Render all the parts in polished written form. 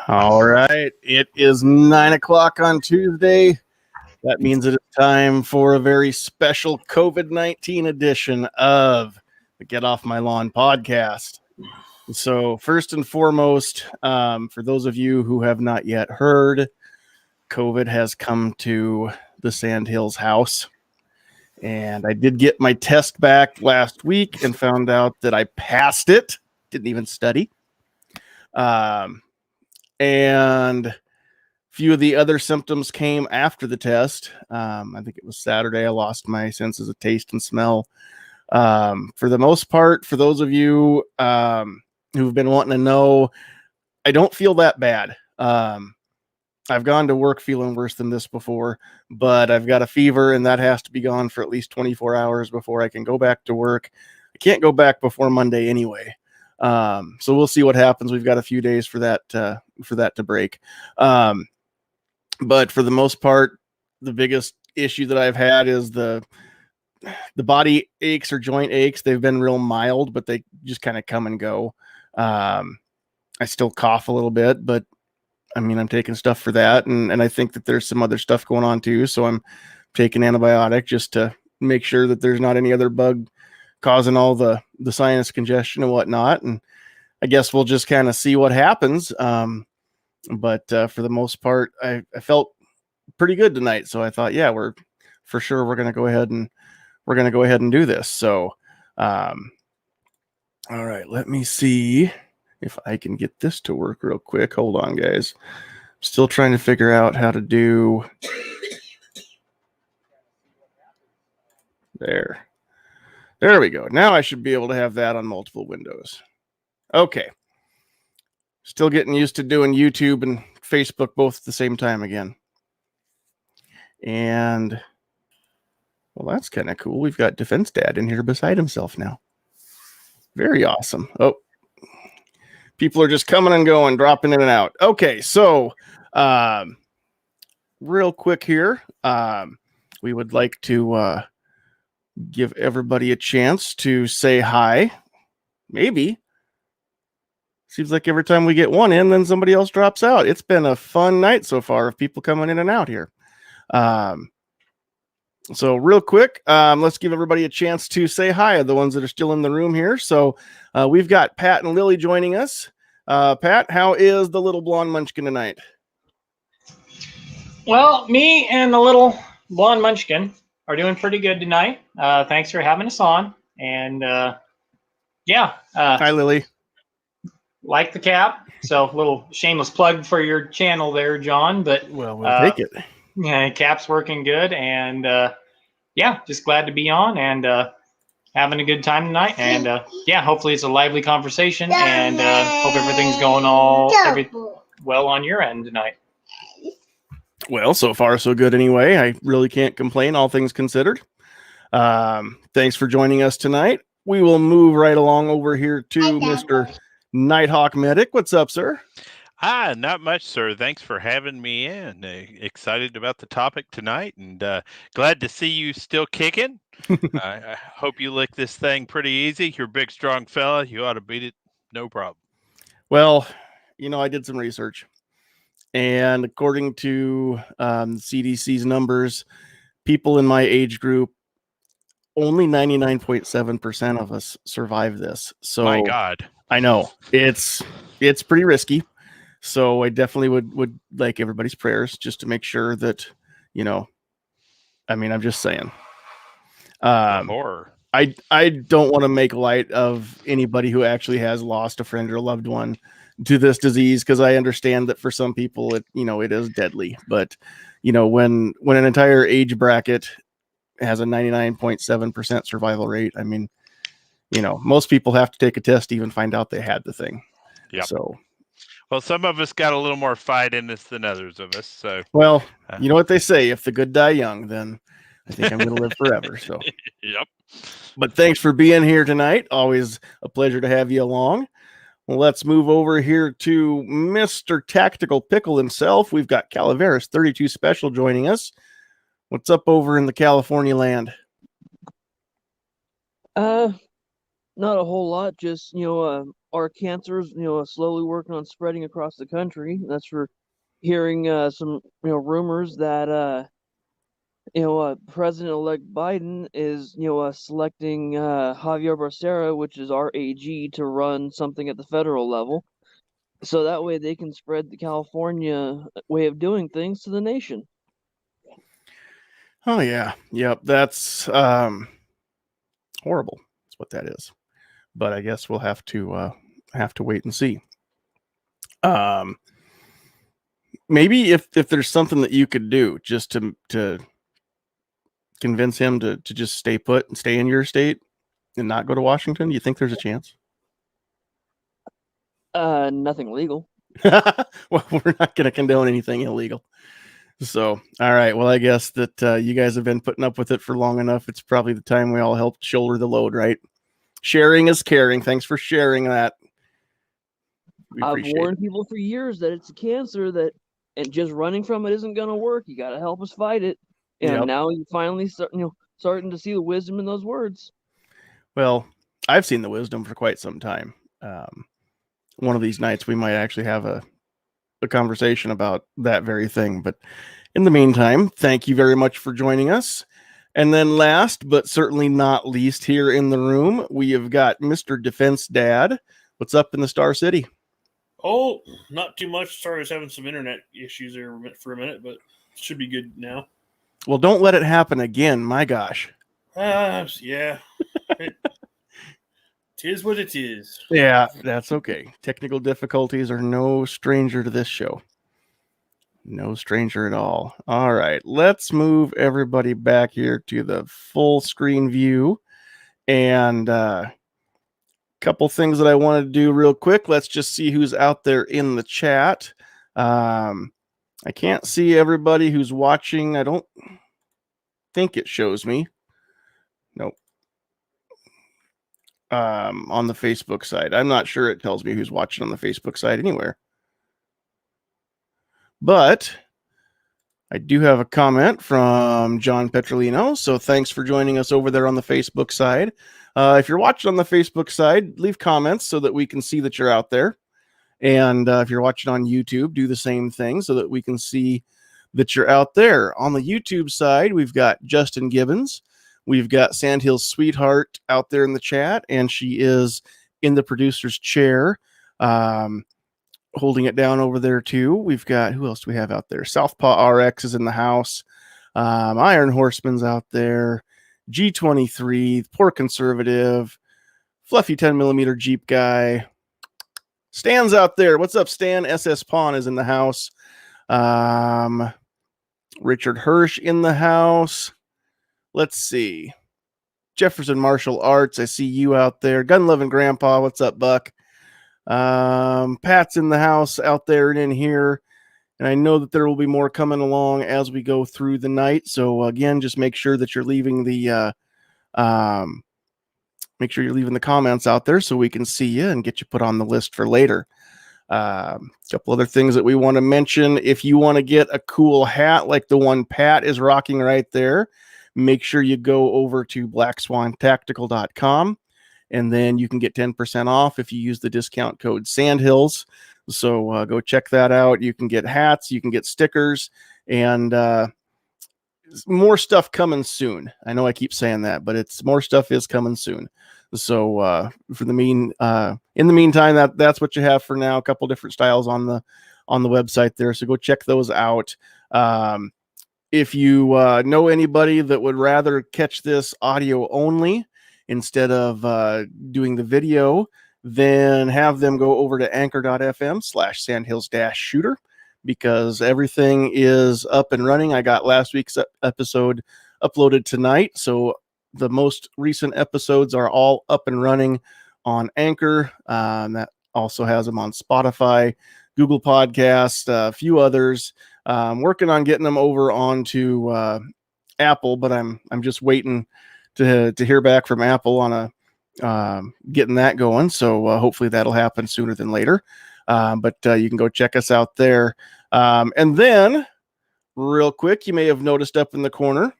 All right. It is 9 o'clock on Tuesday. That means it is time for a very special COVID-19 edition of the Get Off My Lawn podcast. So first and foremost, for those of you who have not yet heard, COVID has come to the Sandhills house. And I did get my test back last week and found out that I passed it. Didn't even study. And a few of the other symptoms came after the test. I think it was Saturday. I lost my senses of taste and smell. For the most part, for those of you who've been wanting to know, I don't feel that bad. I've gone to work feeling worse than this before, but I've got a fever and that has to be gone for at least 24 hours before I can go back to work. I can't go back before Monday anyway. So we'll see what happens. We've got a few days for that to break. But for the most part, the biggest issue that I've had is the body aches or joint aches. They've been real mild, but they just kind of come and go. I still cough a little bit, but I mean, I'm taking stuff for that. And I think that there's some other stuff going on too. So I'm taking antibiotic just to make sure that there's not any other bug causing all the sinus congestion and whatnot. And I guess we'll just kind of see what happens. But for the most part, I felt pretty good tonight. So I thought, yeah, we're going to go ahead and do this. So, all right, let me see if I can get this to work real quick. Hold on, guys. Still trying to figure out how to do there. There we go. Now I should be able to have that on multiple windows. Okay. Still getting used to doing YouTube and Facebook both at the same time again. And, well, that's kind of cool. We've got Defense Dad in here beside himself now. Very awesome. Oh, people are just coming and going, dropping in and out. Okay, so real quick here, we would like to give everybody a chance to say hi. Maybe. Seems like every time we get one in, then somebody else drops out. It's been a fun night so far of people coming in and out here. So real quick, let's give everybody a chance to say hi, the ones that are still in the room here. So we've got Pat and Lily joining us. Pat, how is the little blonde munchkin tonight? Well, me and the little blonde munchkin are doing pretty good tonight. Thanks for having us on. And yeah. Hi, Lily. Like the cap. So a little shameless plug for your channel there, John. But well, we'll take it. Yeah, cap's working good. And yeah, just glad to be on and having a good time tonight. And yeah, hopefully it's a lively conversation. And hope everything's going well on your end tonight. Well, so far so good anyway. I really can't complain, all things considered. Thanks for joining us tonight. We will move right along over here to Mr. Nighthawk Medic. What's up, sir? Not much, sir. Thanks for having me in. Excited about the topic tonight and glad to see you still kicking. I hope you lick this thing pretty easy. You're a big, strong fella. You ought to beat it. No problem. Well, I did some research. And according to CDC's numbers, people in my age group, only 99.7% of us survive this. So my God, I know it's pretty risky. So I definitely would like everybody's prayers just to make sure that, I mean, I'm just saying. Horror. I don't want to make light of anybody who actually has lost a friend or a loved one to this disease, because I understand that for some people it is deadly. But when an entire age bracket has a 99.7% survival rate, I mean, most people have to take a test to even find out they had the thing. Yeah. So, well, some of us got a little more fight in us than others of us. So, well, you know what they say: if the good die young, then I think I'm going to live forever. So, yep. But thanks for being here tonight. Always a pleasure to have you along. Well, let's move over here to Mr. Tactical Pickle himself. We've got Calaveras 32 Special joining us. What's up over in the California land? Not a whole lot. Just our cancers, slowly working on spreading across the country. That's for hearing some, rumors that President-elect Biden is, selecting Javier Becerra, which is our AG, to run something at the federal level. So that way they can spread the California way of doing things to the nation. Oh yeah. Yep. That's horrible. That's what that is. But I guess we'll have to wait and see. Maybe if there's something that you could do just to convince him to just stay put and stay in your state and not go to Washington, do you think there's a chance? Nothing legal. Well, we're not going to condone anything illegal. So, all right. Well, I guess that you guys have been putting up with it for long enough. It's probably the time we all help shoulder the load, right? Sharing is caring. Thanks for sharing that. I've warned people for years that it's a cancer and just running from it isn't going to work. You got to help us fight it. And now you finally starting to see the wisdom in those words. Well, I've seen the wisdom for quite some time. One of these nights we might actually have a conversation about that very thing. But in the meantime, thank you very much for joining us. And then last, but certainly not least, here in the room, we have got Mr. Defense Dad. What's up in the Star City? Oh, not too much. Sorry, I was having some internet issues there for a minute, but it should be good now. Well, don't let it happen again. My gosh. Yeah. Tis what it is. Yeah, that's okay. Technical difficulties are no stranger to this show. No stranger at all. All right, let's move everybody back here to the full screen view. And couple things that I want to do real quick. Let's just see who's out there in the chat. I can't see everybody who's watching. I don't think it shows me. Nope. On the Facebook side. I'm not sure it tells me who's watching on the Facebook side anywhere. But I do have a comment from John Petrolino. So thanks for joining us over there on the Facebook side. If you're watching on the Facebook side, leave comments so that we can see that you're out there. And if you're watching on YouTube, do the same thing so that we can see that you're out there. On the YouTube side, we've got Justin Gibbons. We've got Sandhills Sweetheart out there in the chat, and she is in the producer's chair, holding it down over there too. We've got, who else do we have out there? Southpaw RX is in the house. Iron Horseman's out there. G23, Poor Conservative, Fluffy 10mm Jeep Guy. Stan's out there. What's up, Stan? SS Pawn is in the house. Richard Hirsch in the house. Let's see. Jefferson Martial Arts. I see you out there. Gun Loving Grandpa. What's up, Buck? Pat's in the house out there and in here. And I know that there will be more coming along as we go through the night. So again, just make sure that you're leaving the comments out there so we can see you and get you put on the list for later. A couple other things that we want to mention. If you want to get a cool hat like the one Pat is rocking right there, make sure you go over to blackswantactical.com, and then you can get 10% off if you use the discount code Sandhills. So go check that out. You can get hats, you can get stickers, and more stuff coming soon. I know I keep saying that, but it's more stuff is coming soon. So in the meantime, that's what you have for now. A couple different styles on the website there. So go check those out. If you know anybody that would rather catch this audio only instead of doing the video, then have them go over to anchor.fm/sandhills-shooter, because everything is up and running. I got last week's episode uploaded tonight. So the most recent episodes are all up and running on Anchor. That also has them on Spotify, Google Podcasts, a few others. Working on getting them over onto Apple, but I'm just waiting to hear back from Apple on getting that going. So hopefully that'll happen sooner than later. But you can go check us out there. And then real quick, you may have noticed up in the corner,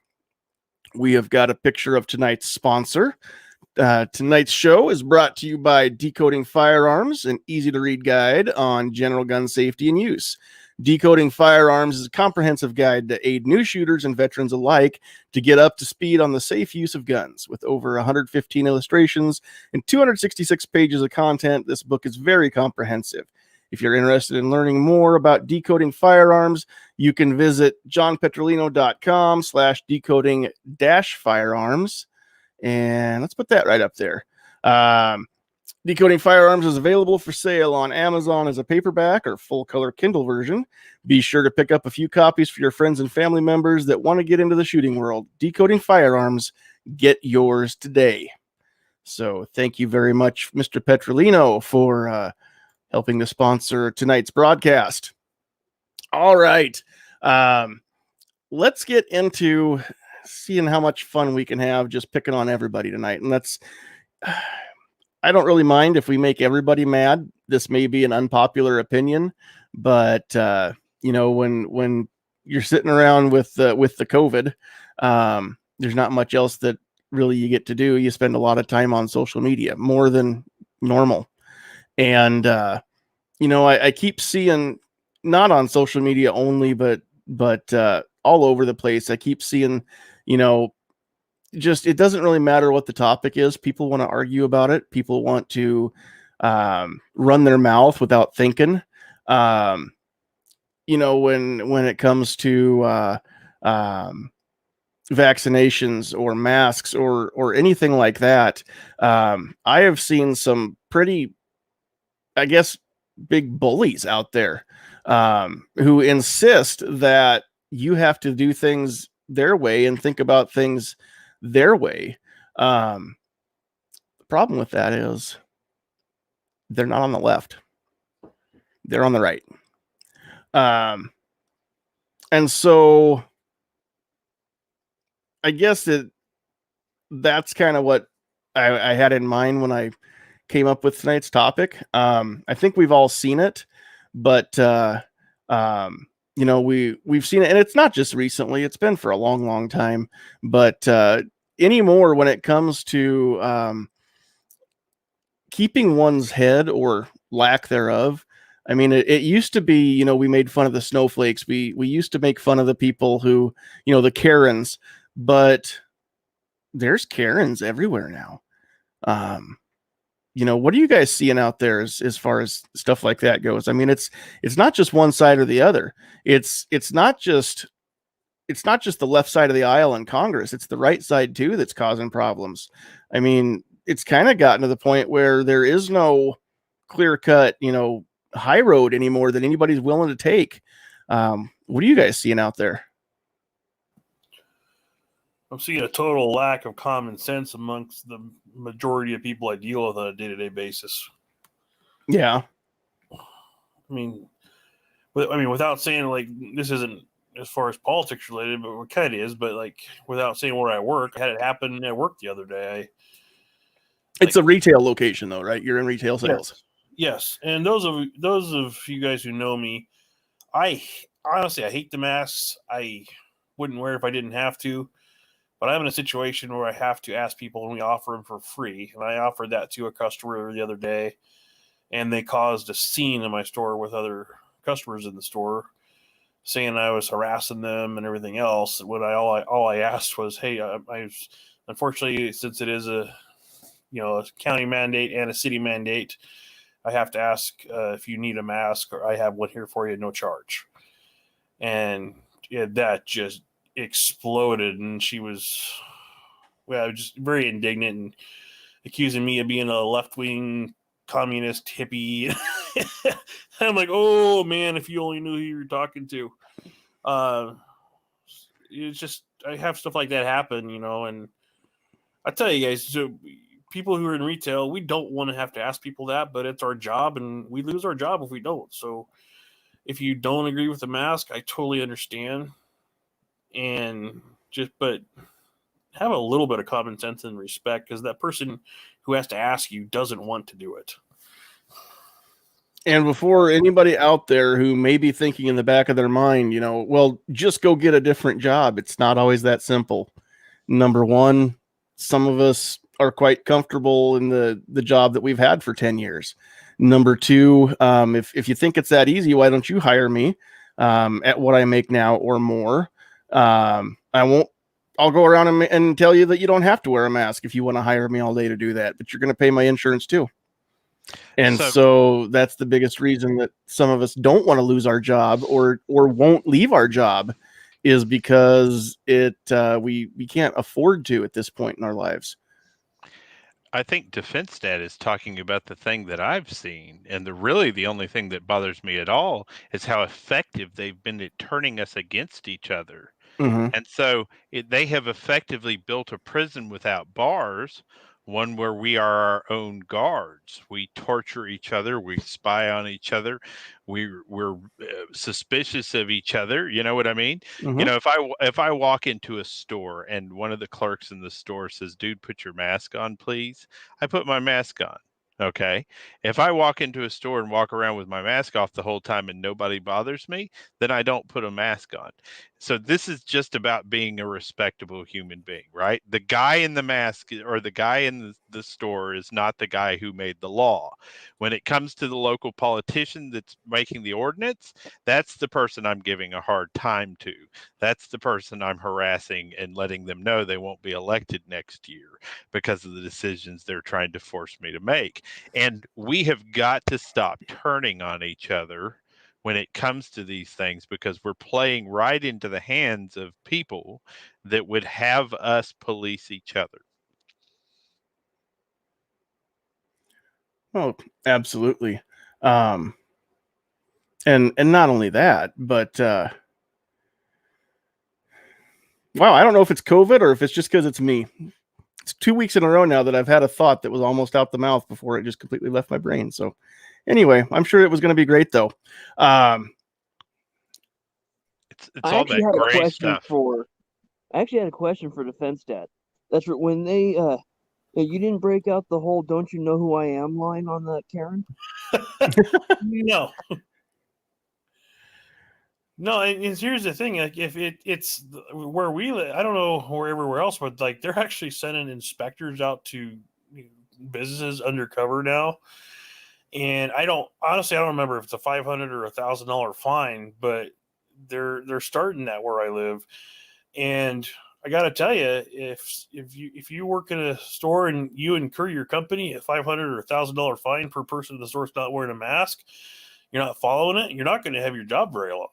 we have got a picture of tonight's sponsor, Tonight's show is brought to you by Decoding Firearms, an easy-to-read guide on general gun safety and use. Decoding Firearms is a comprehensive guide to aid new shooters and veterans alike to get up to speed on the safe use of guns. With over 115 illustrations and 266 pages of content, this book is very comprehensive. If you're interested in learning more about decoding firearms, you can visit johnpetrolino.com/decoding-firearms. And let's put that right up there. Decoding Firearms is available for sale on Amazon as a paperback or full-color Kindle version. Be sure to pick up a few copies for your friends and family members that want to get into the shooting world. Decoding Firearms, get yours today. So thank you very much, Mr. Petrolino, for helping to sponsor tonight's broadcast. All right. Let's get into seeing how much fun we can have just picking on everybody tonight. And I don't really mind if we make everybody mad. This may be an unpopular opinion, but when you're sitting around with the COVID, there's not much else that really you get to do. You spend a lot of time on social media, more than normal. And I keep seeing, not on social media only, but all over the place. I keep seeing, just, it doesn't really matter what the topic is. People want to argue about it. People want to run their mouth without thinking. When it comes to vaccinations or masks or anything like that, I have seen some pretty, I guess, big bullies out there who insist that you have to do things their way and think about things their way. The problem with that is they're not on the left. They're on the right. And so I guess that's kind of what I had in mind when I came up with tonight's topic. I think we've all seen it, but we've seen it, and it's not just recently, it's been for a long, long time, but anymore when it comes to keeping one's head or lack thereof. I mean, it used to be, we made fun of the snowflakes. We used to make fun of the people who, the Karens, but there's Karens everywhere now. What are you guys seeing out there as far as stuff like that goes? I mean, it's not just one side or the other. It's not just the left side of the aisle in Congress. It's the right side too that's causing problems. I mean, it's kind of gotten to the point where there is no clear cut, high road anymore that anybody's willing to take. What are you guys seeing out there? I'm seeing a total lack of common sense amongst the majority of people I deal with on a day-to-day basis. Yeah. I mean, without saying, like, this isn't as far as politics related, but it kind of is, but, like, without saying where I work, I had it happen at work the other day. It's a retail location though, right? You're in retail sales. Yes. And those of you guys who know me, I hate the masks. I wouldn't wear it if I didn't have to. But I'm in a situation where I have to ask people, and we offer them for free. And I offered that to a customer the other day, and they caused a scene in my store with other customers in the store, saying I was harassing them and everything else. When all I asked was, hey, I unfortunately, since it is a county mandate and a city mandate, I have to ask if you need a mask, or I have one here for you, no charge. And that just exploded, and she was just very indignant and accusing me of being a left-wing communist hippie. I'm like, oh man, if you only knew who you were talking to. It's just, I have stuff like that happen, and I tell you guys, so people who are in retail, we don't want to have to ask people that, but it's our job, and we lose our job if we don't. So if you don't agree with the mask, I totally understand. But have a little bit of common sense and respect, because that person who has to ask you doesn't want to do it. And before anybody out there who may be thinking in the back of their mind, well, just go get a different job. It's not always that simple. Number one, some of us are quite comfortable in the job that we've had for 10 years. Number two, if you think it's that easy, why don't you hire me at what I make now or more? I'll go around and tell you that you don't have to wear a mask if you want to hire me all day to do that, but you're going to pay my insurance too. And so that's the biggest reason that some of us don't want to lose our job or won't leave our job, is because we can't afford to at this point in our lives. I think Defense Dad is talking about the thing that I've seen, and the only thing that bothers me at all is how effective they've been at turning us against each other. Mm-hmm. And so they have effectively built a prison without bars, one where we are our own guards. We torture each other. We spy on each other. We're suspicious of each other. You know what I mean? Mm-hmm. You know, if I walk into a store and one of the clerks in the store says, "Dude, put your mask on, please," I put my mask on. Okay. If I walk into a store and walk around with my mask off the whole time and nobody bothers me, then I don't put a mask on. So this is just about being a respectable human being, right? The guy in the mask or the guy in the store is not the guy who made the law. When it comes to the local politician that's making the ordinance, that's the person I'm giving a hard time to. That's the person I'm harassing and letting them know they won't be elected next year because of the decisions they're trying to force me to make. And we have got to stop turning on each other when it comes to these things, because we're playing right into the hands of people that would have us police each other. Oh, absolutely. And not only that, but wow, I don't know if it's COVID or if it's just because it's me. It's 2 weeks in a row now that I've had a thought that was almost out the mouth before it just completely left my brain. So anyway, I'm sure it was going to be great though. It's all that gray stuff. I actually had a question for Defense Dad. That's when they you didn't break out the whole "Don't you know who I am" line on that Karen? No. No, and here's the thing: like, if it's where we live, I don't know where everywhere else, but like they're actually sending inspectors out to businesses undercover now. And I don't remember if it's a $500 or $1,000 fine, but they're starting that where I live. And I got to tell you, if you work in a store and you incur your company a $500 or $1,000 fine per person in the store's not wearing a mask, you're not following it, you're not going to have your job very long.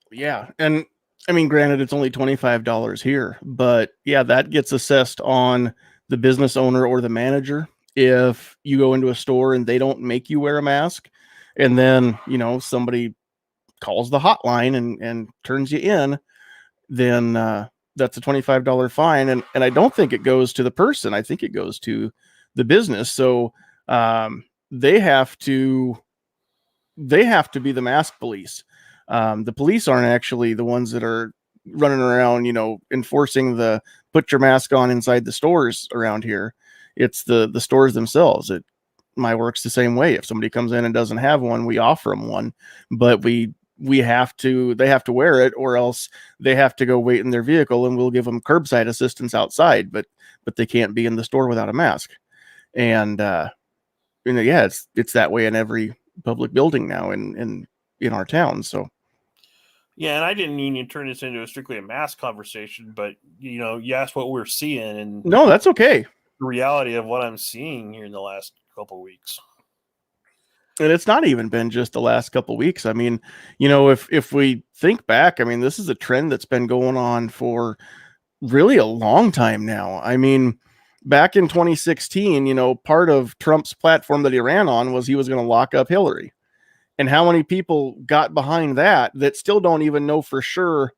Yeah. And I mean, granted, it's only $25 here, but yeah, that gets assessed on the business owner or the manager. If you go into a store and they don't make you wear a mask, and then, somebody calls the hotline and turns you in, then that's a $25 fine. And I don't think it goes to the person. I think it goes to the business. So they have to be the mask police. The police aren't actually the ones that are running around, enforcing the put your mask on inside the stores around here. It's the stores themselves. My work's the same way. If somebody comes in and doesn't have one, we offer them one, but they have to wear it, or else they have to go wait in their vehicle, and we'll give them curbside assistance outside, but they can't be in the store without a mask. And yeah, it's that way in every public building now in our town. So yeah, and I didn't mean to turn this into a strictly a mask conversation, but you asked what we're seeing, and no, that's okay. The reality of what I'm seeing here in the last couple of weeks. And it's not even been just the last couple of weeks. I mean, if we think back, I mean, this is a trend that's been going on for really a long time now. I mean, back in 2016, part of Trump's platform that he ran on was he was going to lock up Hillary. And how many people got behind that still don't even know for sure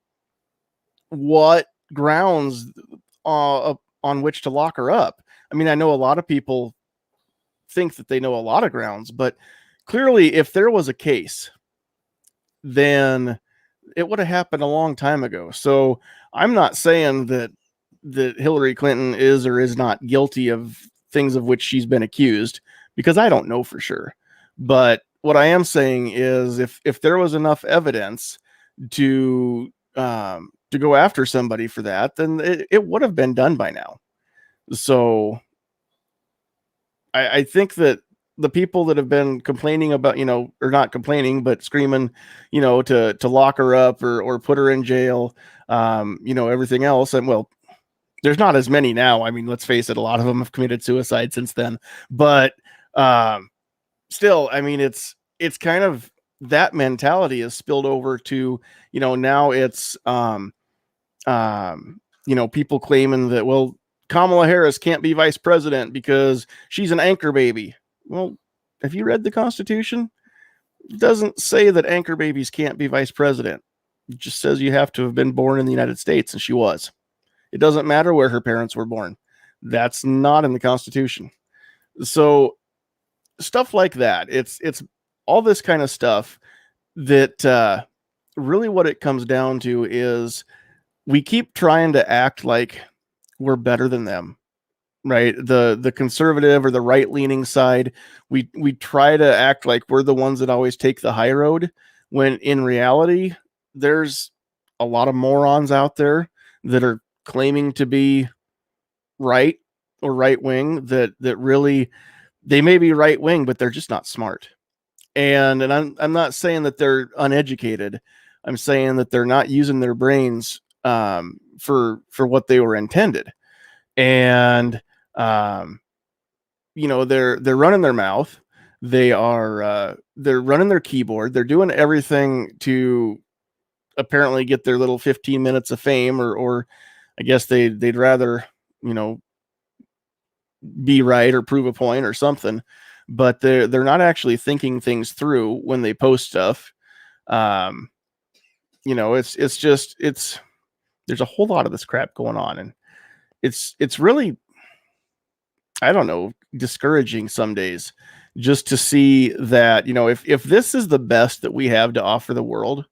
what grounds on which to lock her up. I mean, I know a lot of people think that they know a lot of grounds, but clearly if there was a case, then it would have happened a long time ago. So I'm not saying that Hillary Clinton is or is not guilty of things of which she's been accused, because I don't know for sure. But what I am saying is if there was enough evidence to to go after somebody for that, then it would have been done by now. So I think that the people that have been complaining about, or not complaining, but screaming, to lock her up or put her in jail, everything else. And well, there's not as many now. I mean, let's face it, a lot of them have committed suicide since then. But still, I mean, it's kind of that mentality is spilled over to, now it's, people claiming that, well, Kamala Harris can't be vice president because she's an anchor baby. Well, have you read the Constitution? It doesn't say that anchor babies can't be vice president. It just says you have to have been born in the United States, and she was. It doesn't matter where her parents were born. That's not in the Constitution. So stuff like that. It's all this kind of stuff that really what it comes down to is we keep trying to act like we're better than them, right? The conservative or the right-leaning side, we try to act like we're the ones that always take the high road, when in reality, there's a lot of morons out there that are claiming to be right or right-wing that really, they may be right-wing, but they're just not smart. And I'm not saying that they're uneducated. I'm saying that they're not using their brains for what they were intended. And they're running their mouth. They're running their keyboard. They're doing everything to apparently get their little 15 minutes of fame, or I guess they'd rather, be right or prove a point or something, but they're not actually thinking things through when they post stuff. It's just there's a whole lot of this crap going on, and it's really, I don't know, discouraging some days just to see that, if this is the best that we have to offer the world,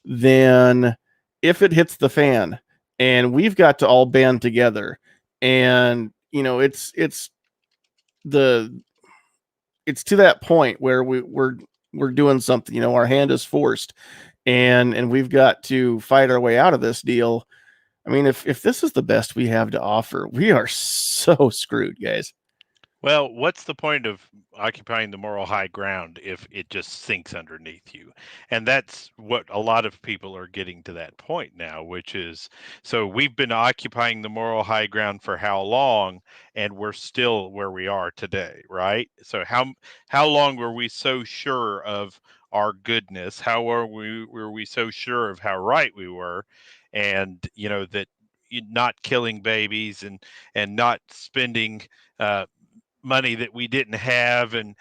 then if it hits the fan and we've got to all band together, and it's to that point where we're doing something, our hand is forced, and we've got to fight our way out of this deal. I mean, if this is the best we have to offer, we are so screwed, guys. Well, what's the point of occupying the moral high ground if it just sinks underneath you? And that's what a lot of people are getting to that point now, which is, so we've been occupying the moral high ground for how long, and we're still where we are today, right? So how long were we so sure of our goodness? How were we so sure of how right we were? And that not killing babies and not spending money that we didn't have, and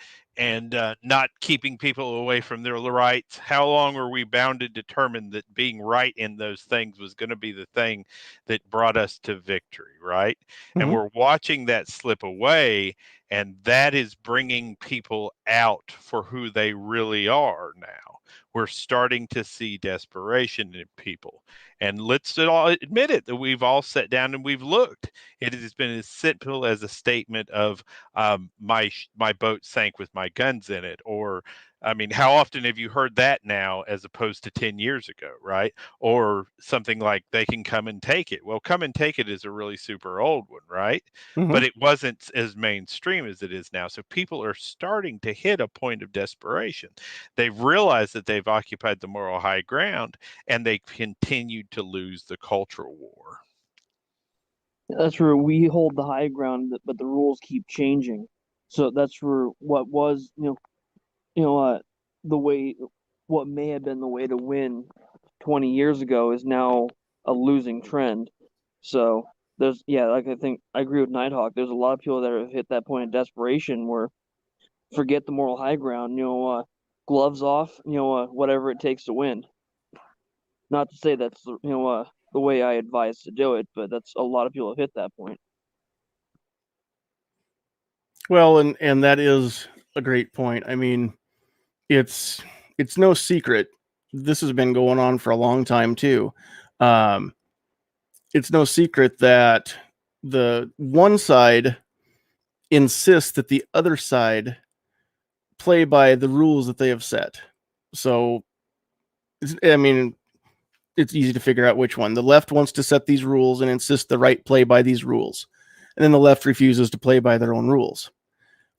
not keeping people away from their rights. How long were we bound to determine that being right in those things was going to be the thing that brought us to victory, right? Mm-hmm. And we're watching that slip away, and that is bringing people out for who they really are now. We're starting to see desperation in people. And let's all admit it, that we've all sat down and we've looked. It has been as simple as a statement of my boat sank with my guns in it. Or, I mean, how often have you heard that now as opposed to 10 years ago, right? Or something like, they can come and take it. Well, come and take it is a really super old one, right? Mm-hmm. But it wasn't as mainstream as it is now. So people are starting to hit a point of desperation. They've realized that they've occupied the moral high ground, and they continued to lose the cultural war. That's where we hold the high ground, but the rules keep changing. So that's where what was, the way, what may have been the way to win 20 years ago is now a losing trend. So there's, like, I think I agree with Nighthawk. There's a lot of people that have hit that point of desperation where forget the moral high ground, gloves off, whatever it takes to win. Not to say that's, the way I advise to do it, but that's a lot of people have hit that point. Well, and that is a great point. I mean, it's no secret. This has been going on for a long time too. It's no secret that the one side insists that the other side play by the rules that they have set. So, I mean, it's easy to figure out which one. The left wants to set these rules and insist the right play by these rules. And then the left refuses to play by their own rules.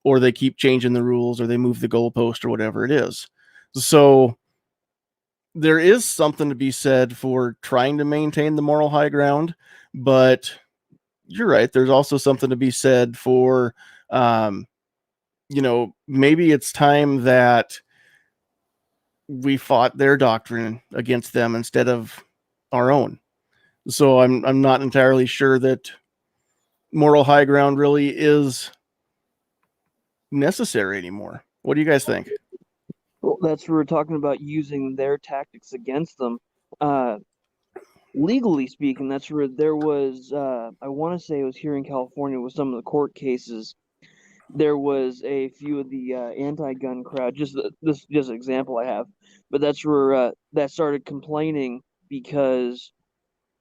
Or they keep changing the rules, or they move the goalpost, or whatever it is. So there is something to be said for trying to maintain the moral high ground, but you're right. There's also something to be said for, maybe it's time that we fought their doctrine against them instead of our own. So I'm not entirely sure that moral high ground really is necessary anymore. What do you guys think? Well, that's where we're talking about using their tactics against them. Legally speaking, that's where there was, I want to say it was here in California with some of the court cases. There was a few of the anti-gun crowd, just an example I have, but that's where that started complaining because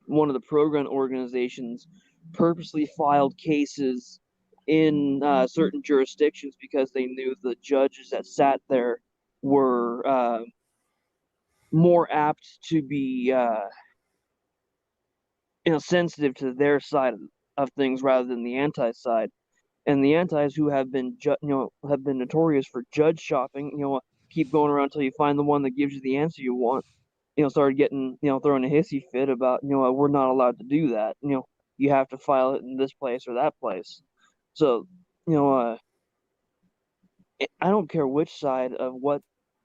one of the pro-gun organizations purposely filed cases in certain jurisdictions because they knew the judges that sat there were more apt to be sensitive to their side of things rather than the anti side. And the antis who have been have been notorious for judge shopping, keep going around until you find the one that gives you the answer you want. Started getting throwing a hissy fit about we're not allowed to do that. You have to file it in this place or that place. So I don't care which side of what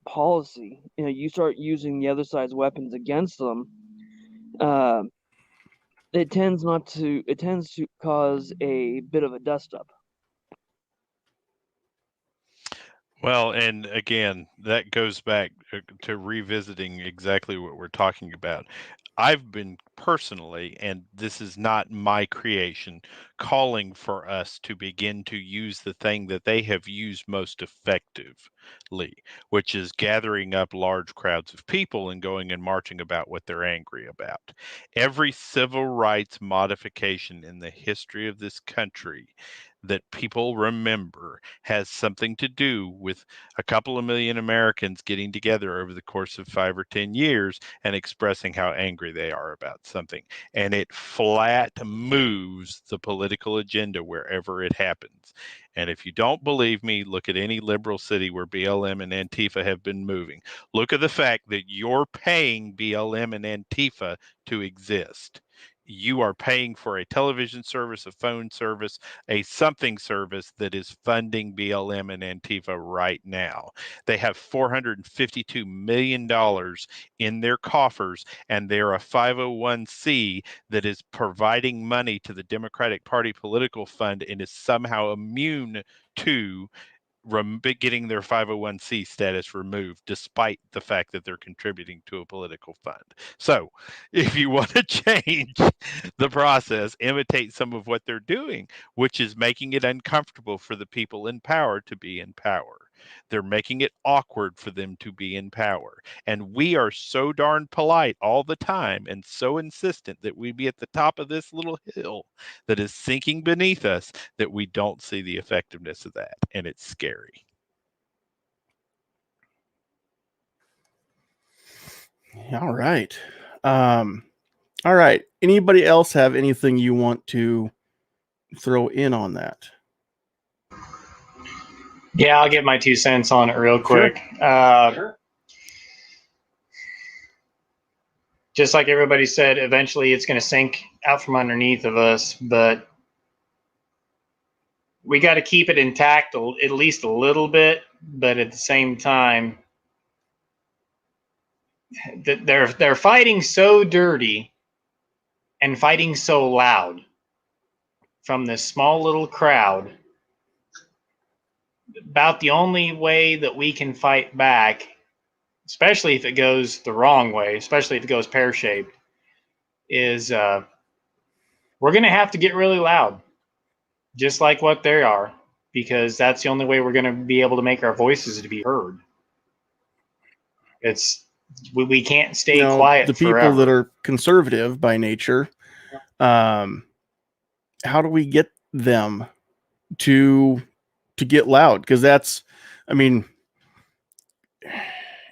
policy you start using the other side's weapons against them. It tends to cause a bit of a dust up. Well, and again, that goes back to revisiting exactly what we're talking about. I've been personally, and this is not my creation, calling for us to begin to use the thing that they have used most effectively, which is gathering up large crowds of people and going and marching about what they're angry about. Every civil rights modification in the history of this country that people remember has something to do with a couple of million Americans getting together over the course of 5 or 10 years and expressing how angry they are about something. And it flat moves the political agenda wherever it happens. And if you don't believe me, look at any liberal city where BLM and Antifa have been moving. Look at the fact that you're paying BLM and Antifa to exist. You are paying for a television service, a phone service, a something service that is funding BLM and Antifa right now. They have $452 million in their coffers, and they're a 501c that is providing money to the Democratic Party political fund and is somehow immune to getting their 501c status removed, despite the fact that they're contributing to a political fund. So if you want to change the process, imitate some of what they're doing, which is making it uncomfortable for the people in power to be in power. They're making it awkward for them to be in power. And we are so darn polite all the time and so insistent that we be at the top of this little hill that is sinking beneath us that we don't see the effectiveness of that. And it's scary. All right. All right. Anybody else have anything you want to throw in on that? Yeah, I'll get my 2 cents on it real quick. Sure. Just like everybody said, eventually it's going to sink out from underneath of us, but we got to keep it intact at least a little bit. But at the same time, they're fighting so dirty and fighting so loud from this small little crowd. About the only way that we can fight back, especially if it goes the wrong way, especially if it goes pear-shaped, is we're going to have to get really loud, just like what they are, because that's the only way we're going to be able to make our voices to be heard. We can't stay quiet the people forever. that are conservative by nature, how do we get them to get loud? Because that's, in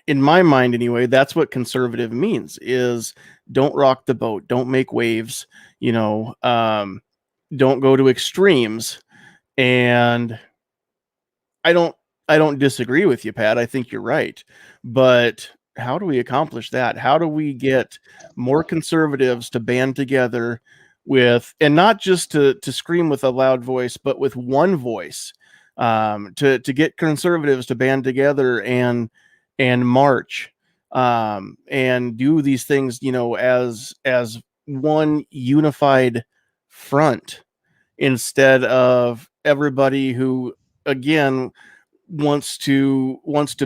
my mind anyway, that's what conservative means, is don't rock the boat, don't make waves, don't go to extremes. And I don't disagree with you, Pat. I think you're right. But how do we accomplish that? How do we get more conservatives to band together with, and not just to scream with a loud voice, but with one voice, to get conservatives to band together and march, and do these things, as one unified front, instead of everybody who, again, wants to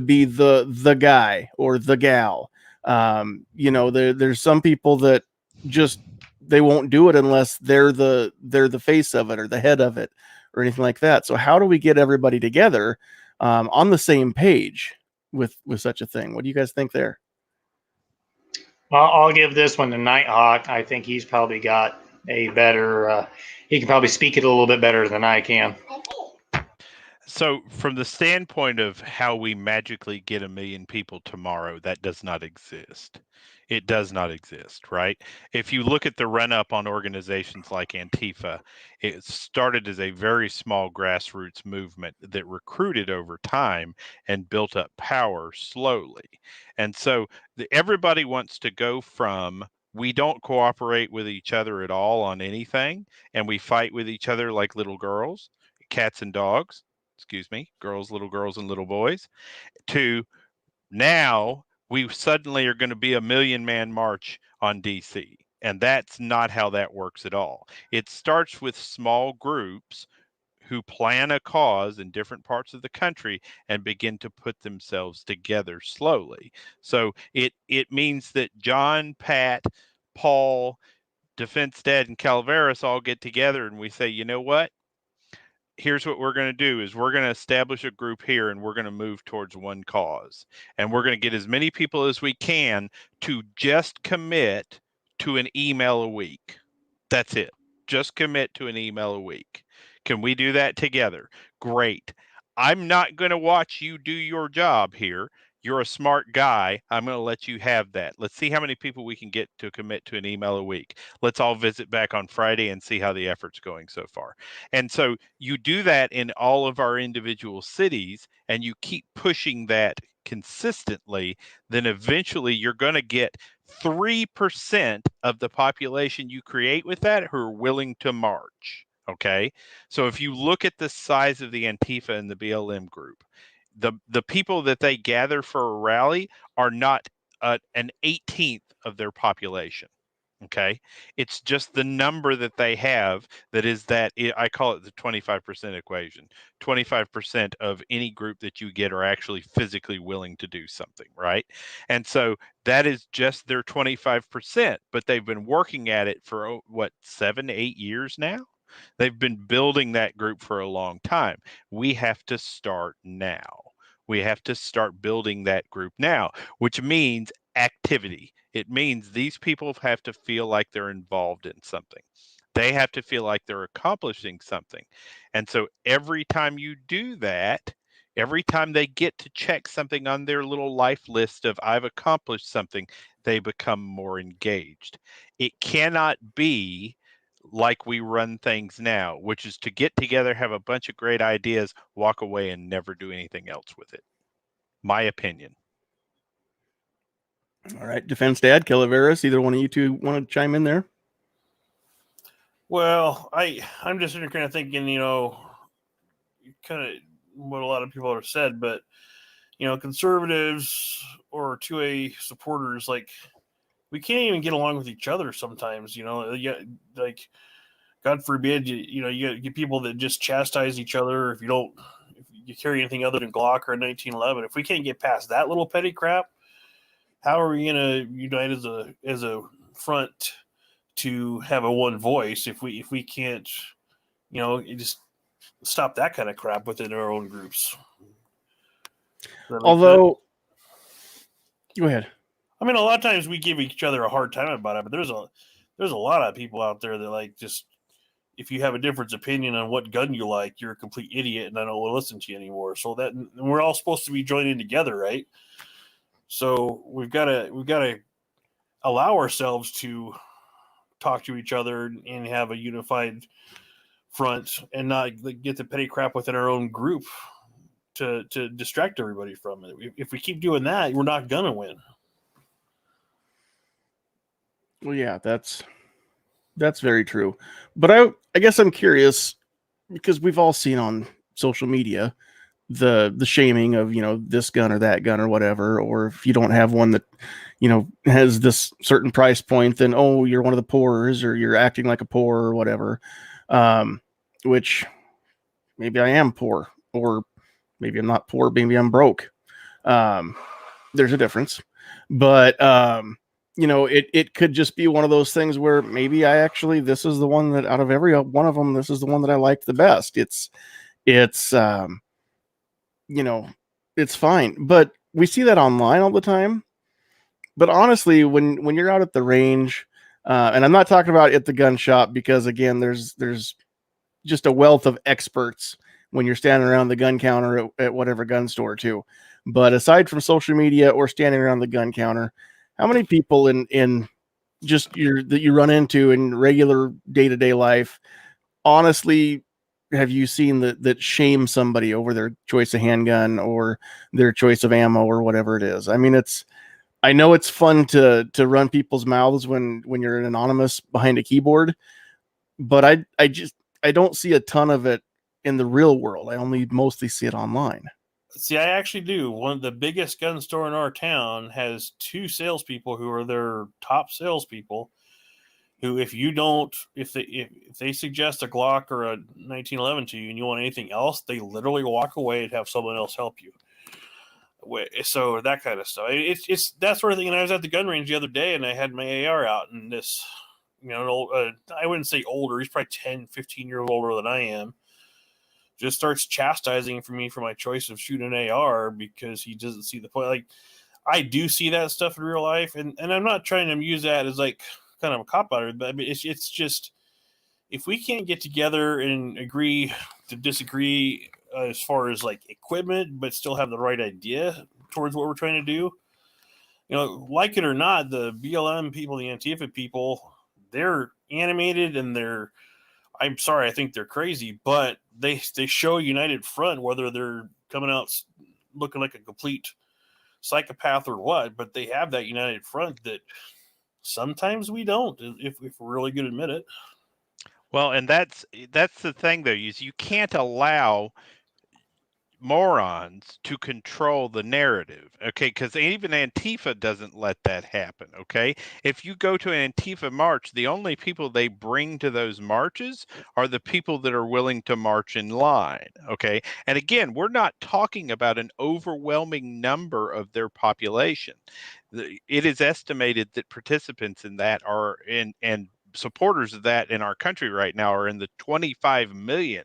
be the guy or the gal. There's some people that just, they won't do it unless they're the face of it or the head of it or anything like that. So how do we get everybody together, on the same page with such a thing? What do you guys think there? Well, I'll give this one to Nighthawk. I think he's probably got a better. He can probably speak it a little bit better than I can. So, from the standpoint of how we magically get 1 million people tomorrow, that does not exist. It does not exist, right? If you look at the run up on organizations like Antifa, it started as a very small grassroots movement that recruited over time and built up power slowly. And so, everybody wants to go from we don't cooperate with each other at all on anything, and we fight with each other like little girls, cats and dogs, little girls and little boys, to now we suddenly are going to be a 1 million man march on DC. And that's not how that works at all. It starts with small groups who plan a cause in different parts of the country and begin to put themselves together slowly. So it means that John, Pat, Paul, Defense Dad, and Calaveras all get together and we say, you know what? Here's what we're going to do is we're going to establish a group here and we're going to move towards one cause. And we're going to get as many people as we can to just commit to an email a week. That's it. Just commit to an email a week. Can we do that together? Great. I'm not going to watch you do your job here. You're a smart guy. I'm going to let you have that. Let's see how many people we can get to commit to an email a week. Let's all visit back on Friday and see how the effort's going so far. And so you do that in all of our individual cities and you keep pushing that consistently, then eventually you're going to get 3% of the population you create with that who are willing to march. Okay. So if you look at the size of the Antifa and the BLM group, the people that they gather for a rally are not an 18th of their population. Okay. It's just the number that they have that is that I call it the 25% equation. 25% of any group that you get are actually physically willing to do something, right? And so that is just their 25%, but they've been working at it for 7, 8 years now. They've been building that group for a long time. We have to start now. We have to start building that group now, which means activity. It means these people have to feel like they're involved in something. They have to feel like they're accomplishing something. And so every time you do that, every time they get to check something on their little life list of I've accomplished something, they become more engaged. It cannot be like we run things now, which is to get together, have a bunch of great ideas, walk away and never do anything else with it. My opinion. All right, Defense Dad, Calaveras, either one of you two want to chime in there? Well, I'm just kind of thinking, kind of what a lot of people have said, but conservatives or 2A supporters, like, we can't even get along with each other sometimes. Like, God forbid, you get people that just chastise each other if you carry anything other than Glock or a 1911. If we can't get past that little petty crap, how are we going to unite as a front to have a one voice if we can't, just stop that kind of crap within our own groups? Although, go ahead. I mean, a lot of times we give each other a hard time about it, but there's a lot of people out there that, like, just, if you have a different opinion on what gun you like, you're a complete idiot, and I don't want to listen to you anymore. So that we're all supposed to be joining together, right? So we've got to allow ourselves to talk to each other and have a unified front and not get the petty crap within our own group to distract everybody from it. If we keep doing that, we're not gonna win. Well, yeah, that's very true. But I guess I'm curious because we've all seen on social media the shaming of, you know, this gun or that gun or whatever, or if you don't have one that, you know, has this certain price point, then oh, you're one of the poorers or you're acting like a poor or whatever. Which maybe I am poor, or maybe I'm not poor, maybe I'm broke. There's a difference. But you know, it could just be one of those things where maybe I actually, this is the one that out of every one of them, this is the one that I like the best. It's you know, it's fine. But we see that online all the time. But honestly, when you're out at the range, and I'm not talking about at the gun shop, because again, there's just a wealth of experts when you're standing around the gun counter at whatever gun store too. But aside from social media or standing around the gun counter, how many people in just that you run into in regular day-to-day life, honestly, have you seen that shame somebody over their choice of handgun or their choice of ammo or whatever it is? I mean, I know it's fun to run people's mouths when you're an anonymous behind a keyboard, but I don't see a ton of it in the real world. I only mostly see it online. See, I actually do. One of the biggest gun store in our town has 2 salespeople who are their top salespeople. Who, if they suggest a Glock or a 1911 to you, and you want anything else, they literally walk away and have someone else help you. So that kind of stuff. It's that sort of thing. And I was at the gun range the other day, and I had my AR out, and this, you know, I wouldn't say older. He's probably 10, 15 years older than I am. Just starts chastising for me for my choice of shooting an AR because he doesn't see the point. Like, I do see that stuff in real life, and I'm not trying to use that as like kind of a cop out, but I mean, it's just, if we can't get together and agree to disagree as far as like equipment, but still have the right idea towards what we're trying to do, you know, like it or not, the BLM people, the Antifa people, they're animated and I'm sorry, I think they're crazy, but they show a united front, whether they're coming out looking like a complete psychopath or what, but they have that united front that sometimes we don't, if we're really good to admit it. Well, and that's the thing though, is you can't allow morons to control the narrative, okay? Because even Antifa doesn't let that happen, okay? If you go to an Antifa march, the only people they bring to those marches are the people that are willing to march in line, okay? And again, we're not talking about an overwhelming number of their population. It is estimated that participants in that are and supporters of that in our country right now are in the 25 million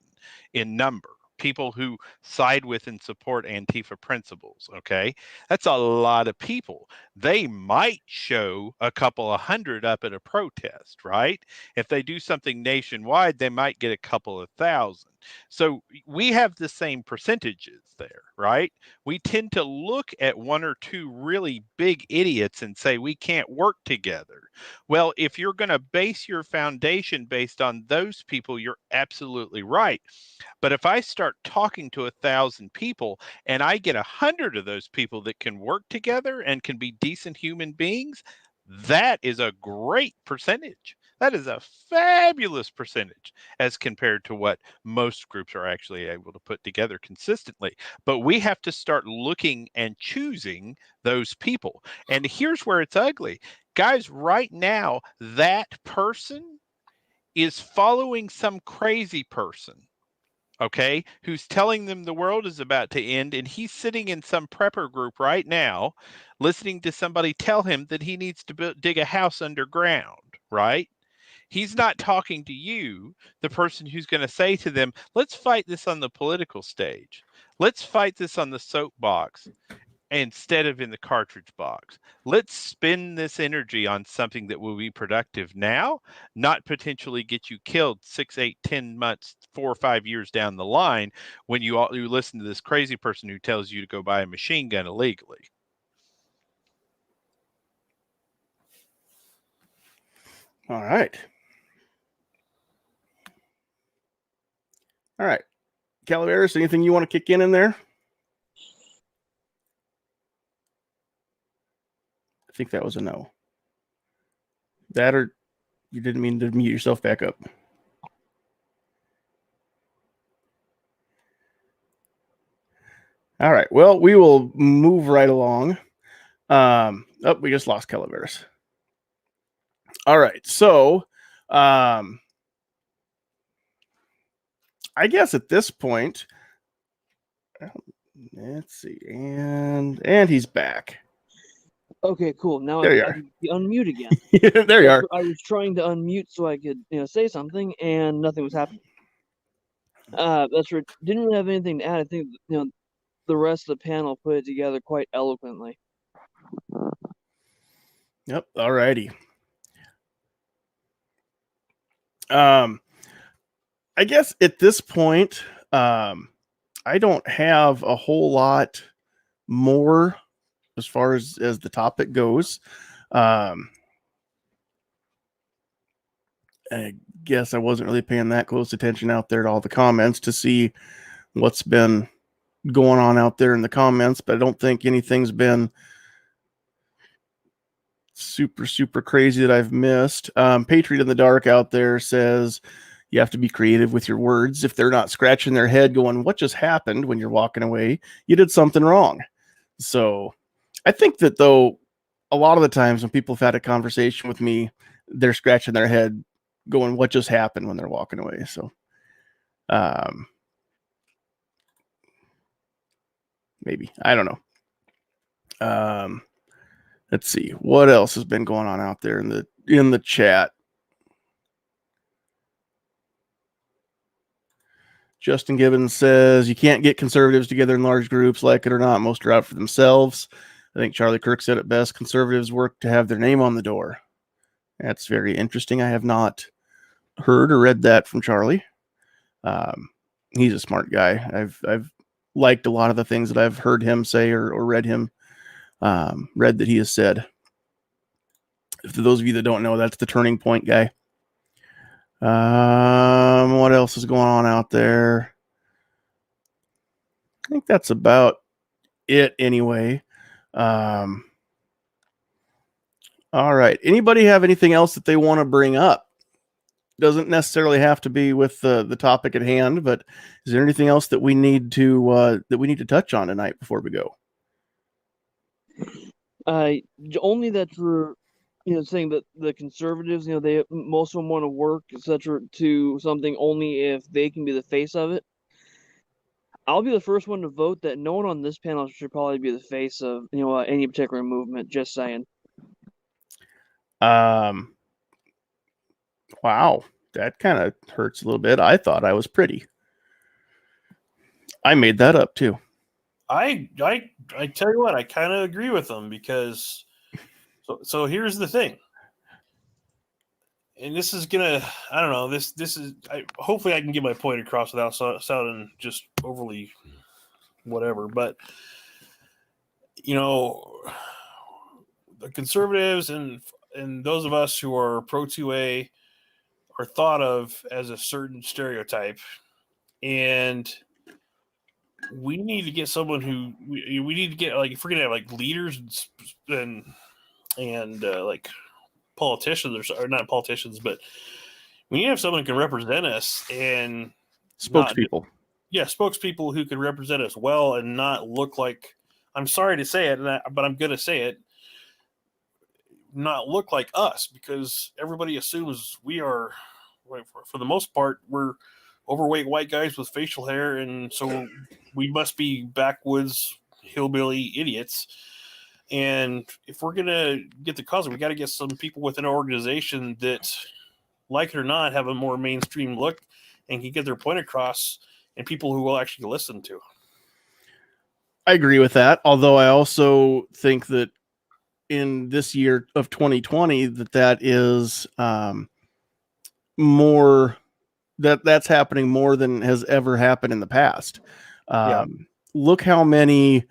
in number. People who side with and support Antifa principles, okay? That's a lot of people. They might show a couple of hundred up at a protest, right? If they do something nationwide, they might get a couple of thousand. So we have the same percentages there, right? We tend to look at one or two really big idiots and say we can't work together. Well, if you're going to base your foundation based on those people, you're absolutely right. But if I start talking to 1,000 people and I get 100 of those people that can work together and can be decent human beings, that is a great percentage. That is a fabulous percentage as compared to what most groups are actually able to put together consistently. But we have to start looking and choosing those people. And here's where it's ugly. Guys, right now, that person is following some crazy person, okay, who's telling them the world is about to end, and he's sitting in some prepper group right now listening to somebody tell him that he needs to dig a house underground, right? He's not talking to you, the person who's going to say to them, let's fight this on the political stage. Let's fight this on the soapbox instead of in the cartridge box. Let's spend this energy on something that will be productive now, not potentially get you killed 6, 8, 10 months, 4 or 5 years down the line when you listen to this crazy person who tells you to go buy a machine gun illegally. All right. All right. Calaveras, anything you want to kick in there? I think that was a no. That or you didn't mean to mute yourself back up. All right. Well, we will move right along. We just lost Calaveras. All right. So, I guess at this point, let's see, and he's back. Okay, cool. Now There you I are. can unmute again. There you are. I was trying to unmute so I could, say something, and nothing was happening. That's right. Didn't really have anything to add. I think, the rest of the panel put it together quite eloquently. Yep. All righty. I guess at this point, I don't have a whole lot more as far as the topic goes. I guess I wasn't really paying that close attention out there to all the comments to see what's been going on out there in the comments, but I don't think anything's been super crazy that I've missed. Patriot in the Dark out there says you have to be creative with your words. If they're not scratching their head going, what just happened when you're walking away, you did something wrong. So I think that, though, a lot of the times when people have had a conversation with me, they're scratching their head going, what just happened when they're walking away. So maybe, I don't know. Let's see what else has been going on out there in the chat. Justin Gibbons says you can't get conservatives together in large groups, like it or not. Most are out for themselves. I think Charlie Kirk said it best. Conservatives work to have their name on the door. That's very interesting. I have not heard or read that from Charlie. He's a smart guy. I've liked a lot of the things that I've heard him say or read that he has said. For those of you that don't know, that's the Turning Point guy. What else is going on out there? I think that's about it anyway. All right. Anybody have anything else that they want to bring up? Doesn't necessarily have to be with the topic at hand, but is there anything else that we need to touch on tonight before we go? Only that we're, saying that the conservatives, they most of them want to work, etc., to something only if they can be the face of it. I'll be the first one to vote that no one on this panel should probably be the face of, any particular movement. Just saying. Wow, that kind of hurts a little bit. I thought I was pretty. I made that up too. I tell you what, I kind of agree with them because so here's the thing. And this is gonna, I don't know, this is, hopefully I can get my point across without sounding just overly whatever. But, the conservatives and those of us who are pro 2A are thought of as a certain stereotype. And we need to get someone who, we need to get, like, if we're going to have, like, leaders and like, politicians or not politicians, but we need to have someone who can represent us and spokespeople. Spokespeople who can represent us well and not look like, I'm sorry to say it, but I'm going to say it, not look like us, because everybody assumes we are, for the most part, we're overweight white guys with facial hair, and so we must be backwoods hillbilly idiots. And if we're going to get the cause, we got to get some people within our organization that, like it or not, have a more mainstream look and can get their point across, and people who will actually listen to. I agree with that. Although I also think that in this year of 2020, that is more, that's happening more than has ever happened in the past. Look how many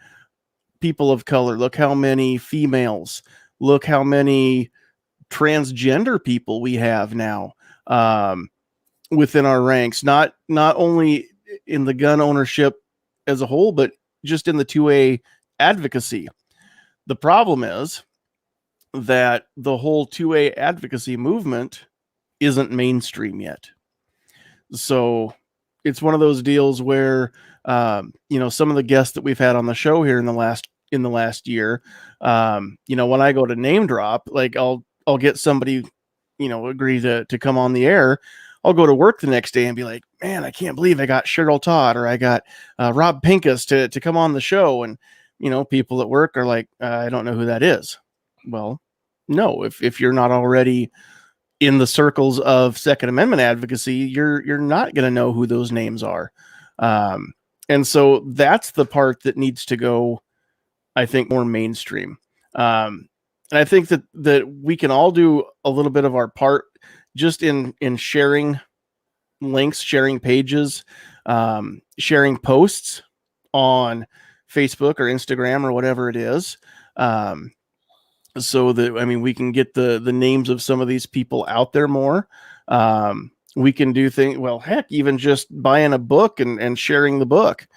people of color, look how many females, look how many transgender people we have now within our ranks, not only in the gun ownership as a whole, but just in the 2A advocacy. The problem is that the whole 2A advocacy movement isn't mainstream yet. So it's one of those deals where, some of the guests that we've had on the show here in the last year, when I go to name drop, like I'll get somebody, agree to come on the air. I'll go to work the next day and be like, man, I can't believe I got Cheryl Todd or I got Rob Pincus to come on the show. And, people at work are like, I don't know who that is. Well, no, if you're not already in the circles of Second Amendment advocacy, you're not going to know who those names are. And so that's the part that needs to go, I think, more mainstream. And I think that we can all do a little bit of our part just in sharing links, sharing pages, sharing posts on Facebook or Instagram or whatever it is. So that, we can get the names of some of these people out there more. We can do things, well, heck, even just buying a book and sharing the book.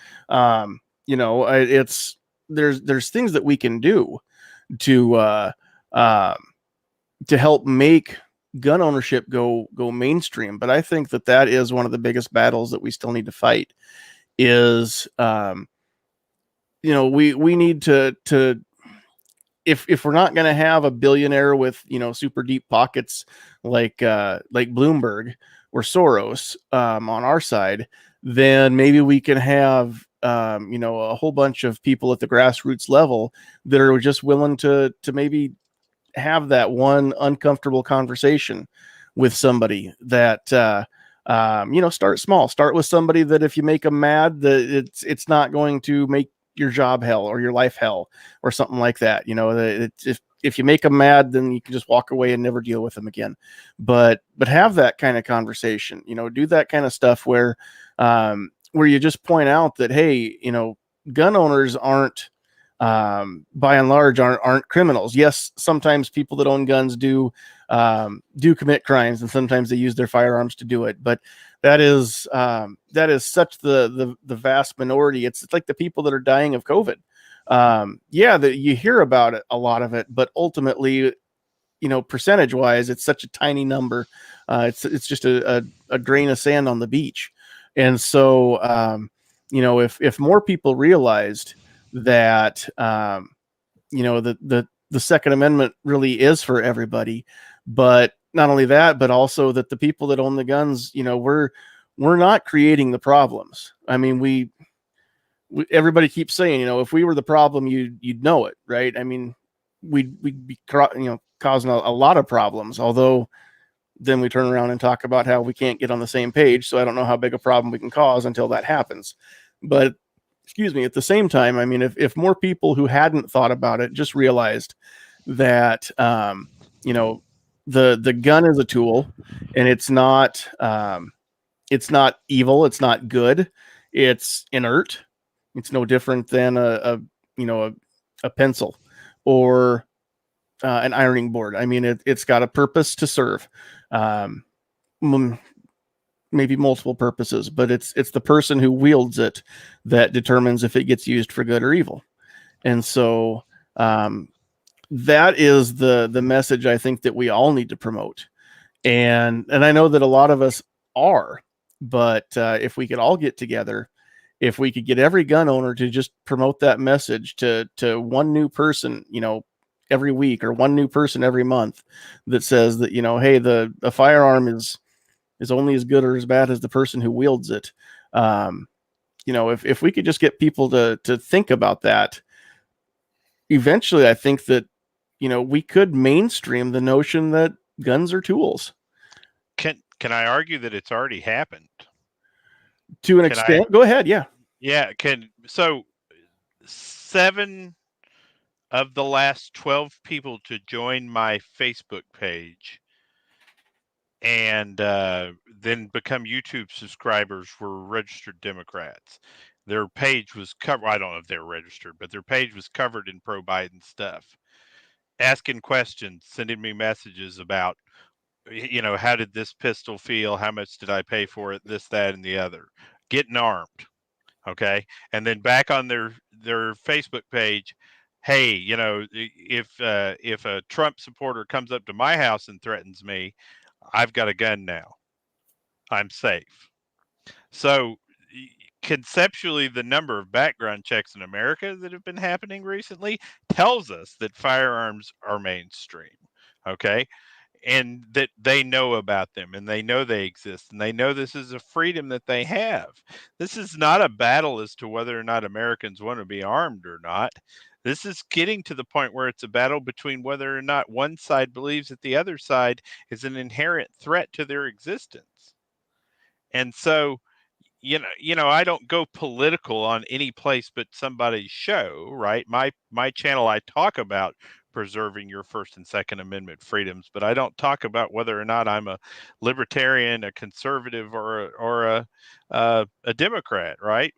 There's things that we can do to help make gun ownership go mainstream. But I think that is one of the biggest battles that we still need to fight is, we need to if we're not going to have a billionaire with, super deep pockets like Bloomberg or Soros on our side, then maybe we can have a whole bunch of people at the grassroots level that are just willing to maybe have that one uncomfortable conversation with somebody that start small. Start with somebody that if you make them mad, that it's not going to make your job hell or your life hell or something like that. If you make them mad, then you can just walk away and never deal with them again. But have that kind of conversation, do that kind of stuff where you just point out that, hey, gun owners aren't, by and large, aren't criminals. Yes, sometimes people that own guns do commit crimes, and sometimes they use their firearms to do it. But that is such the vast minority. It's like the people that are dying of COVID. That you hear about it, a lot of it, but ultimately, percentage wise, it's such a tiny number. It's just a grain of sand on the beach. And so, if more people realized that, the Second Amendment really is for everybody, but not only that, but also that the people that own the guns, we're not creating the problems. We everybody keeps saying, if we were the problem, you'd know it, right? We'd be causing a lot of problems. Although then we turn around and talk about how we can't get on the same page. So I don't know how big a problem we can cause until that happens. But excuse me, at the same time, if more people who hadn't thought about it just realized that, the gun is a tool, and it's not evil, it's not good, it's inert. It's no different than a pencil or an ironing board. It's got a purpose to serve, maybe multiple purposes, but it's the person who wields it that determines if it gets used for good or evil. And so that is the message I think that we all need to promote. And I know that a lot of us are, but if we could all get together, if we could get every gun owner to just promote that message to one new person, every week, or one new person every month, that says that, hey, a firearm is only as good or as bad as the person who wields it. If we could just get people to think about that, eventually I think that, we could mainstream the notion that guns are tools. Can I argue that it's already happened? To an extent. Go ahead. Yeah. Yeah. So 7 of the last 12 people to join my Facebook page and then become YouTube subscribers were registered Democrats. Their page was covered. I don't know if they're registered, but their page was covered in pro-Biden stuff. asking questions, sending me messages about, how did this pistol feel? How much did I pay for it? This, that, and the other. Getting armed. Okay. And then back on their Facebook page, hey, if a Trump supporter comes up to my house and threatens me, I've got a gun now. I'm safe. So conceptually, the number of background checks in America that have been happening recently tells us that firearms are mainstream. Okay. And that they know about them and they know they exist and they know this is a freedom that they have. This is not a battle as to whether or not Americans want to be armed or not. This is getting to the point where it's a battle between whether or not one side believes that the other side is an inherent threat to their existence. And so, I don't go political on any place but somebody's show, right? My channel, I talk about preserving your First and Second Amendment freedoms, but I don't talk about whether or not I'm a libertarian, a conservative, or a Democrat, right?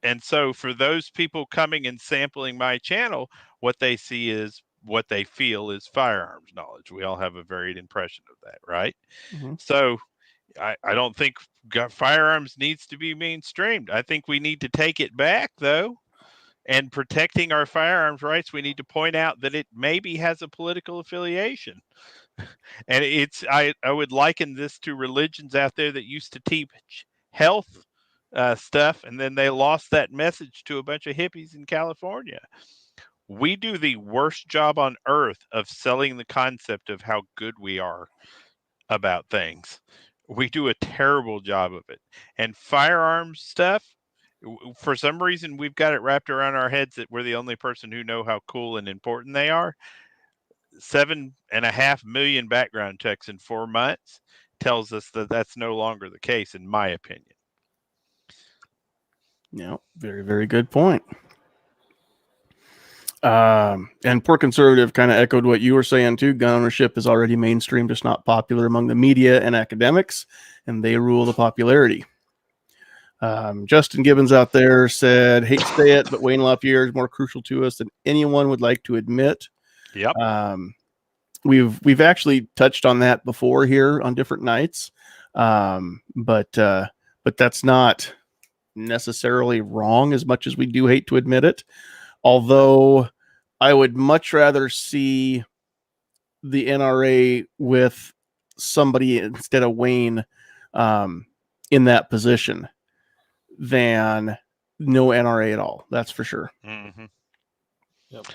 And so for those people coming and sampling my channel, what they see is what they feel is firearms knowledge. We all have a varied impression of that, right? Mm-hmm. So I don't think firearms needs to be mainstreamed. I think we need to take it back, though. And protecting our firearms rights, we need to point out that it maybe has a political affiliation. And I would liken this to religions out there that used to teach health stuff, and then they lost that message to a bunch of hippies in California. We do the worst job on earth of selling the concept of how good we are about things. We do a terrible job of it. And firearms stuff, for some reason, we've got it wrapped around our heads that we're the only person who know how cool and important they are. 7.5 million background checks in 4 months tells us that that's no longer the case, in my opinion. Yeah, very, very good point. And Poor Conservative kind of echoed what you were saying too. Gun ownership is already mainstream, just not popular among the media and academics, and they rule the popularity. Justin Gibbons out there said, hate to say it, but Wayne LaPierre is more crucial to us than anyone would like to admit. Yep. We've actually touched on that before here on different nights. But that's not necessarily wrong as much as we do hate to admit it. Although I would much rather see the NRA with somebody instead of Wayne in that position than no NRA at all. That's for sure. Mm-hmm. Yep.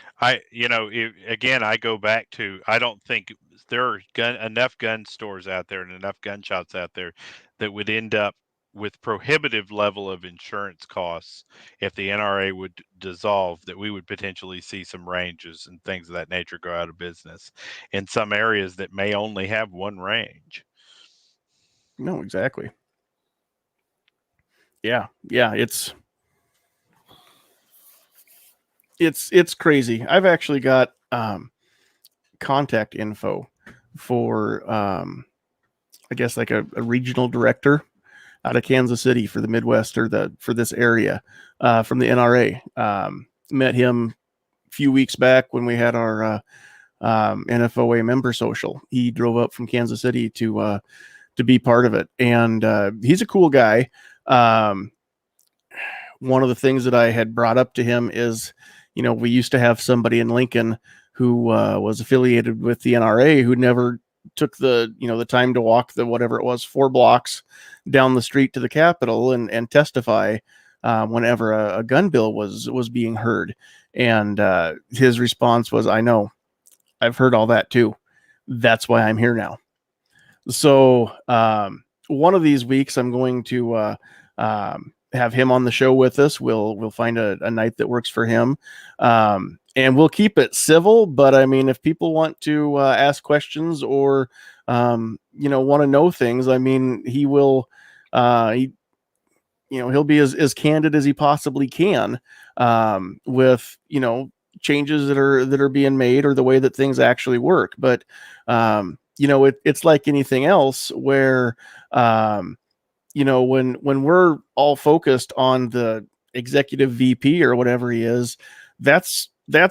Again, I go back to, I don't think there are enough gun stores out there and enough gun shops out there that would end up with prohibitive level of insurance costs if the NRA would dissolve, that we would potentially see some ranges and things of that nature go out of business in some areas that may only have one range. No, exactly. Yeah. It's crazy. I've actually got contact info for I guess like a regional director out of Kansas City for the Midwest or for this area from the NRA. Met him a few weeks back when we had our NFOA member social. He drove up from Kansas City to be part of it, and he's a cool guy. One of the things that I had brought up to him is, we used to have somebody in Lincoln who was affiliated with the NRA who never took the time to walk the whatever it was 4 blocks down the street to the Capitol and testify whenever a gun bill was being heard. And his response was, I know, I've heard all that too. That's why I'm here now. So one of these weeks I'm going to have him on the show with us. We'll find a night that works for him. And we'll keep it civil, but I mean, if people want to ask questions or, want to know things, I mean, he will, he'll be as candid as he possibly can with, changes that are being made or the way that things actually work. But, it's like anything else where, when we're all focused on the executive VP or whatever he is, that's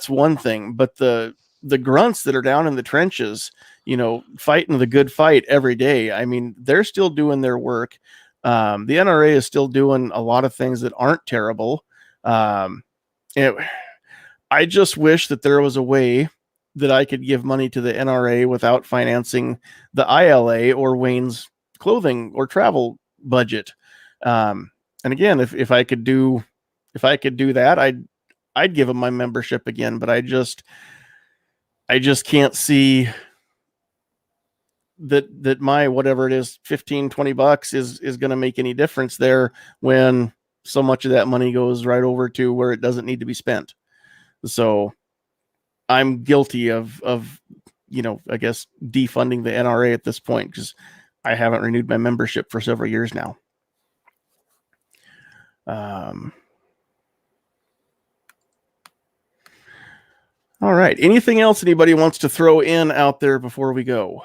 one thing, but the the grunts that are down in the trenches, fighting the good fight every day. I mean, they're still doing their work. The NRA is still doing a lot of things that aren't terrible. I just wish that there was a way that I could give money to the NRA without financing the ILA or Wayne's clothing or travel budget. And again, if I could do that, I'd give them my membership again, but I just can't see that my, whatever it is, $15-20 is going to make any difference there when so much of that money goes right over to where it doesn't need to be spent. So I'm guilty of, I guess defunding the NRA at this point, because I haven't renewed my membership for several years now. All right. Anything else anybody wants to throw in out there before we go?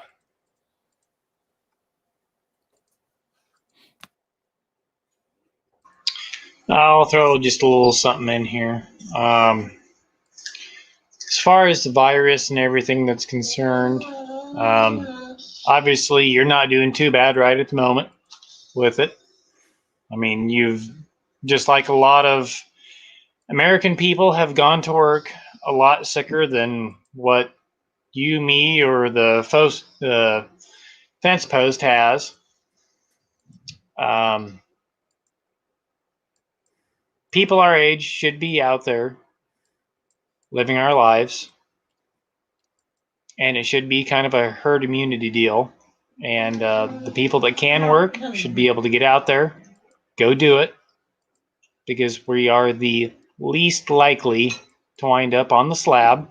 I'll throw just a little something in here. As far as the virus and everything that's concerned, obviously you're not doing too bad right at the moment with it. I mean, you've, just like a lot of American people, have gone to work a lot sicker than what you, me, or the fence post has. People our age should be out there living our lives, and it should be kind of a herd immunity deal. And the people that can work should be able to get out there, go do it, because we are the least likely to wind up on the slab.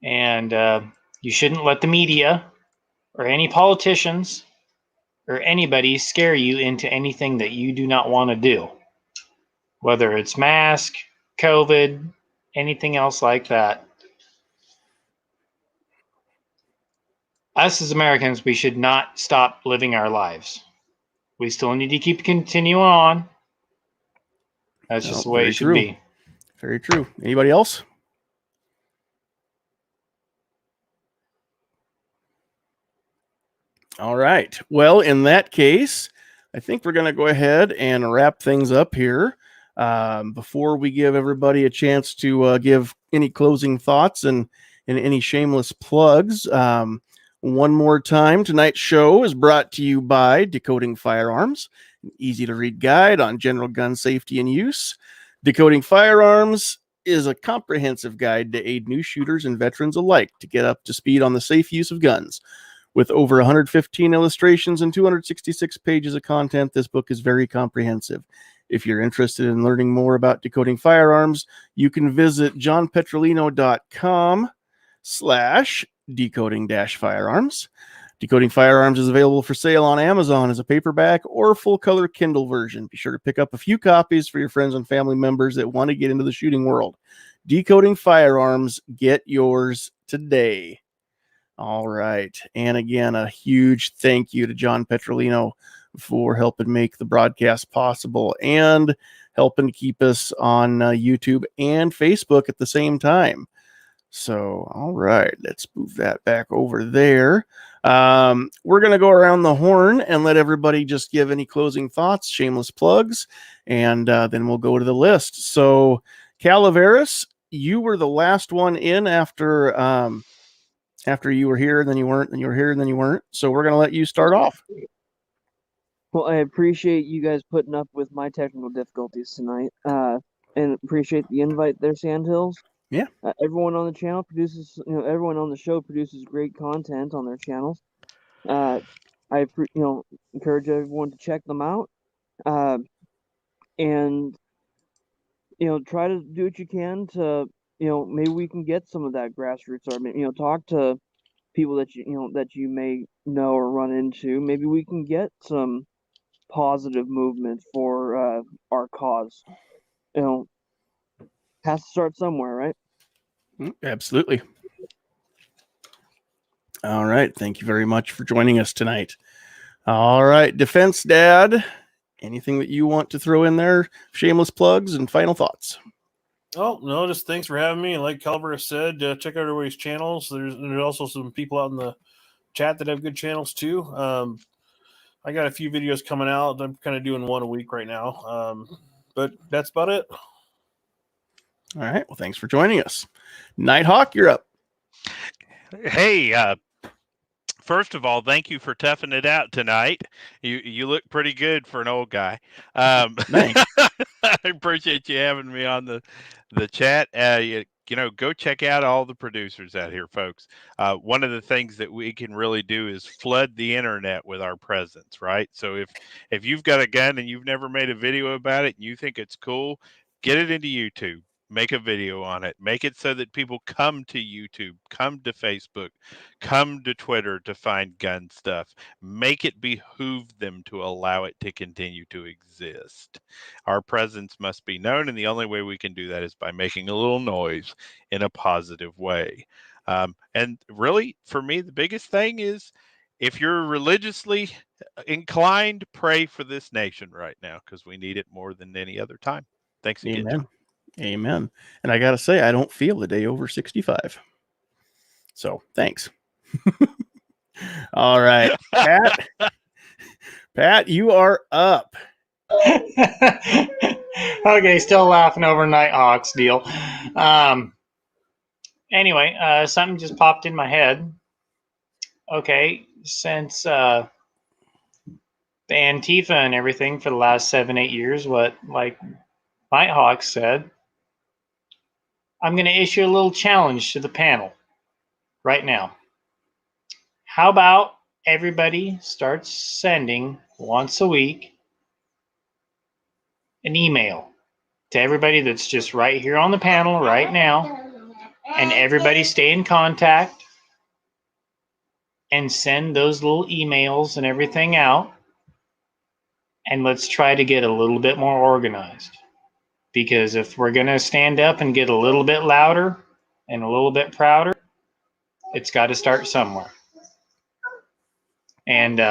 And you shouldn't let the media or any politicians or anybody scare you into anything that you do not want to do, whether it's mask, COVID, anything else like that. Us as Americans, we should not stop living our lives. We still need to continue on. That's just the way it should be. Very true. Anybody else? All right. Well, in that case, I think we're going to go ahead and wrap things up here. Before we give everybody a chance to give any closing thoughts and any shameless plugs, one more time, tonight's show is brought to you by Decoding Firearms, an easy-to-read guide on general gun safety and use. Decoding Firearms is a comprehensive guide to aid new shooters and veterans alike to get up to speed on the safe use of guns. With over 115 illustrations and 266 pages of content, this book is very comprehensive. If you're interested in learning more about Decoding Firearms, you can visit johnpetrolino.com/decoding-firearms. Decoding Firearms is available for sale on Amazon as a paperback or full-color Kindle version. Be sure to pick up a few copies for your friends and family members that want to get into the shooting world. Decoding Firearms, get yours today. All right. And again, a huge thank you to John Petrolino for helping make the broadcast possible and helping to keep us on YouTube and Facebook at the same time. So, all right, let's move that back over there. We're going to go around the horn and let everybody just give any closing thoughts, shameless plugs, and then we'll go to the list. So, Calaveras, you were the last one in after you were here, and then you weren't, and you were here, and then you weren't. So we're going to let you start off. Well, I appreciate you guys putting up with my technical difficulties tonight, and appreciate the invite there, Sandhills. Yeah. Everyone on the channel produces, everyone on the show produces great content on their channels. I encourage everyone to check them out, and try to do what you can to, maybe we can get some of that grassroots, or talk to people that you may know or run into. Maybe we can get some positive movement for our cause. Has to start somewhere, right? Absolutely. All right. Thank you very much for joining us tonight. All right. Defense Dad, anything that you want to throw in there? Shameless plugs and final thoughts. Oh, no, just thanks for having me. And like Calvert said, check out everybody's channels. There's also some people out in the chat that have good channels too. I got a few videos coming out. I'm kind of doing one a week right now. But that's about it. All right. Well, thanks for joining us. Nighthawk, you're up. Hey, first of all, thank you for toughing it out tonight. You look pretty good for an old guy. Thanks. I appreciate you having me on the chat. You know, go check out all the producers out here, folks. One of the things that we can really do is flood the internet with our presence, right? So if you've got a gun and you've never made a video about it and you think it's cool, get it into YouTube. Make a video on it. Make it so that people come to YouTube, come to Facebook, come to Twitter to find gun stuff. Make it behoove them to allow it to continue to exist. Our presence must be known, and the only way we can do that is by making a little noise in a positive way. And really, for me, the biggest thing is if you're religiously inclined, pray for this nation right now because we need it more than any other time. Thanks again. Amen. Amen. And I got to say, I don't feel the day over 65. So thanks. All right. Pat, you are up. Okay, still laughing over Nighthawk's deal. Anyway, something just popped in my head. Okay, since the Antifa and everything for the last 7-8 years, what like Nighthawk said, I'm going to issue a little challenge to the panel right now. How about everybody starts sending once a week an email to everybody that's just right here on the panel right now, and everybody stay in contact and send those little emails and everything out, and let's try to get a little bit more organized. Because if we're going to stand up and get a little bit louder and a little bit prouder, it's got to start somewhere. And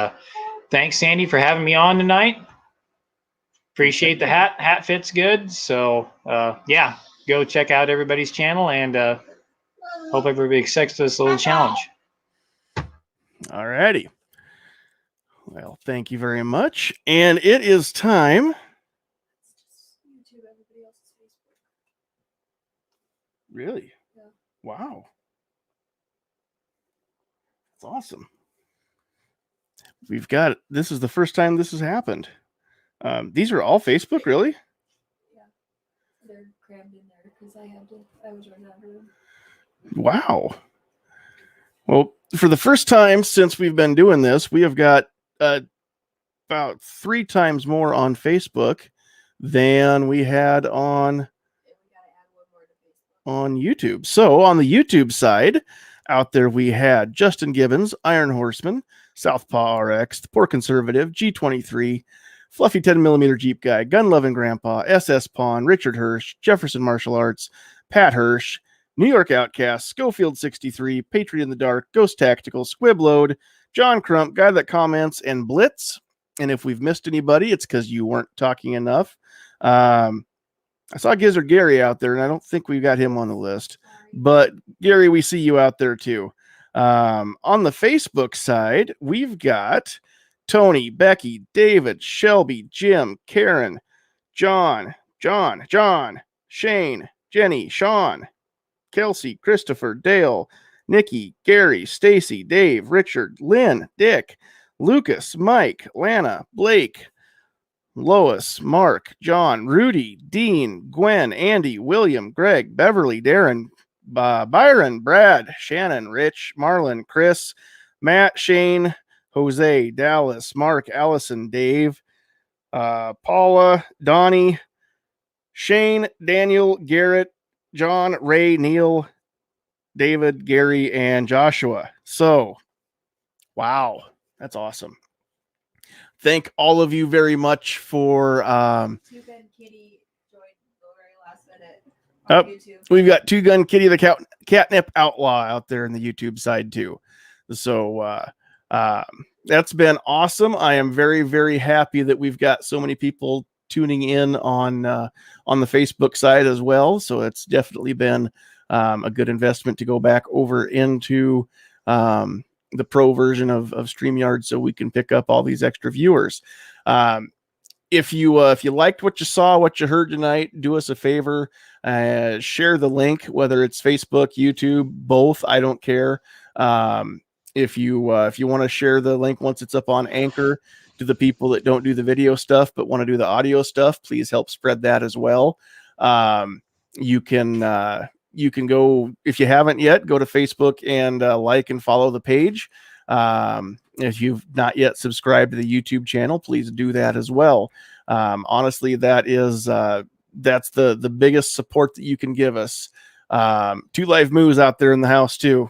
thanks, Sandy, for having me on tonight. Appreciate the hat. Hat fits good. So, yeah, go check out everybody's channel, and hope everybody accepts this little challenge. All righty. Well, thank you very much. And it is time. Really? Yeah. Wow. That's awesome. We've got, this is the first time this has happened. These are all Facebook, really? Yeah. They're crammed in there because I was running out of room. Wow. Well, for the first time since we've been doing this, we have got about 3 times more on Facebook than we had on YouTube. So on the YouTube side, out there we had Justin Gibbons, Iron Horseman, Southpaw RX, The Poor Conservative, G23, Fluffy 10mm Jeep Guy, Gun Loving Grandpa, SS Pawn, Richard Hirsch, Jefferson Martial Arts, Pat Hirsch, New York Outcast, Schofield 63, Patriot in the Dark, Ghost Tactical, Squibload, John Crump, Guy That Comments, and Blitz. And if we've missed anybody, it's because you weren't talking enough. I saw Gizzard Gary out there, and I don't think we've got him on the list. But Gary, we see you out there too. On the Facebook side, we've got Tony, Becky, David, Shelby, Jim, Karen, John, Shane, Jenny, Sean, Kelsey, Christopher, Dale, Nikki, Gary, Stacy, Dave, Richard, Lynn, Dick, Lucas, Mike, Lana, Blake, Lois, Mark, John, Rudy, Dean, Gwen, Andy, William, Greg, Beverly, Darren, Byron, Brad, Shannon, Rich, Marlon, Chris, Matt, Shane, Jose, Dallas, Mark, Allison, Dave, Paula, Donnie, Shane, Daniel, Garrett, John, Ray, Neil, David, Gary, and Joshua. So, wow, that's awesome. Thank all of you very much for Two Gun Kitty joined the very last minute on YouTube. We've got Two Gun Kitty, the catnip outlaw out there in the YouTube side too. So that's been awesome. I am very, very happy that we've got so many people tuning in on the Facebook side as well. So it's definitely been a good investment to go back over into the pro version of StreamYard so we can pick up all these extra viewers. If you liked what you saw, what you heard tonight, do us a favor, share the link, whether it's Facebook, YouTube, both. I don't care. If you want to share the link once it's up on Anchor to the people that don't do the video stuff but want to do the audio stuff, please help spread that as well. You can go, if you haven't yet, go to Facebook and like and follow the page. If you've not yet subscribed to the YouTube channel, please do that as well. Honestly, that's the biggest support that you can give us. 2 live moves out there in the house too.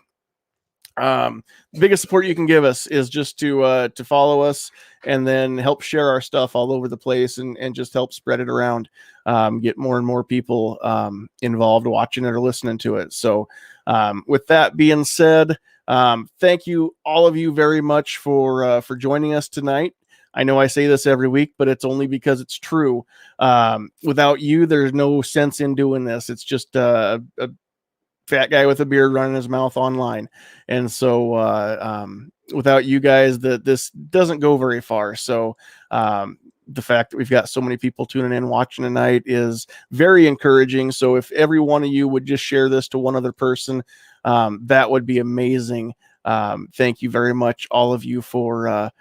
The biggest support you can give us is just to follow us and then help share our stuff all over the place and just help spread it around. Get more and more people involved watching it or listening to it. So with that being said, thank you, all of you, very much for joining us tonight. I know I say this every week, but it's only because it's true. Without you, there's no sense in doing this. It's just a fat guy with a beard running his mouth online. And so without you guys, this doesn't go very far. So the fact that we've got so many people tuning in, watching tonight is very encouraging. So if every one of you would just share this to one other person, that would be amazing. Thank you very much, all of you, for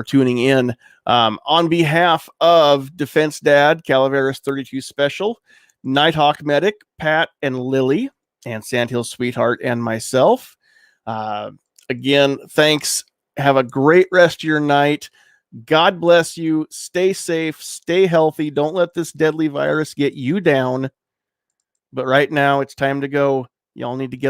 tuning in. On behalf of Defense Dad, Calaveras 32 Special, Nighthawk Medic, Pat and Lily, and Sandhills Sweetheart and myself, again, thanks. Have a great rest of your night. God bless you. Stay safe. Stay healthy. Don't let this deadly virus get you down. But right now, it's time to go. Y'all need to get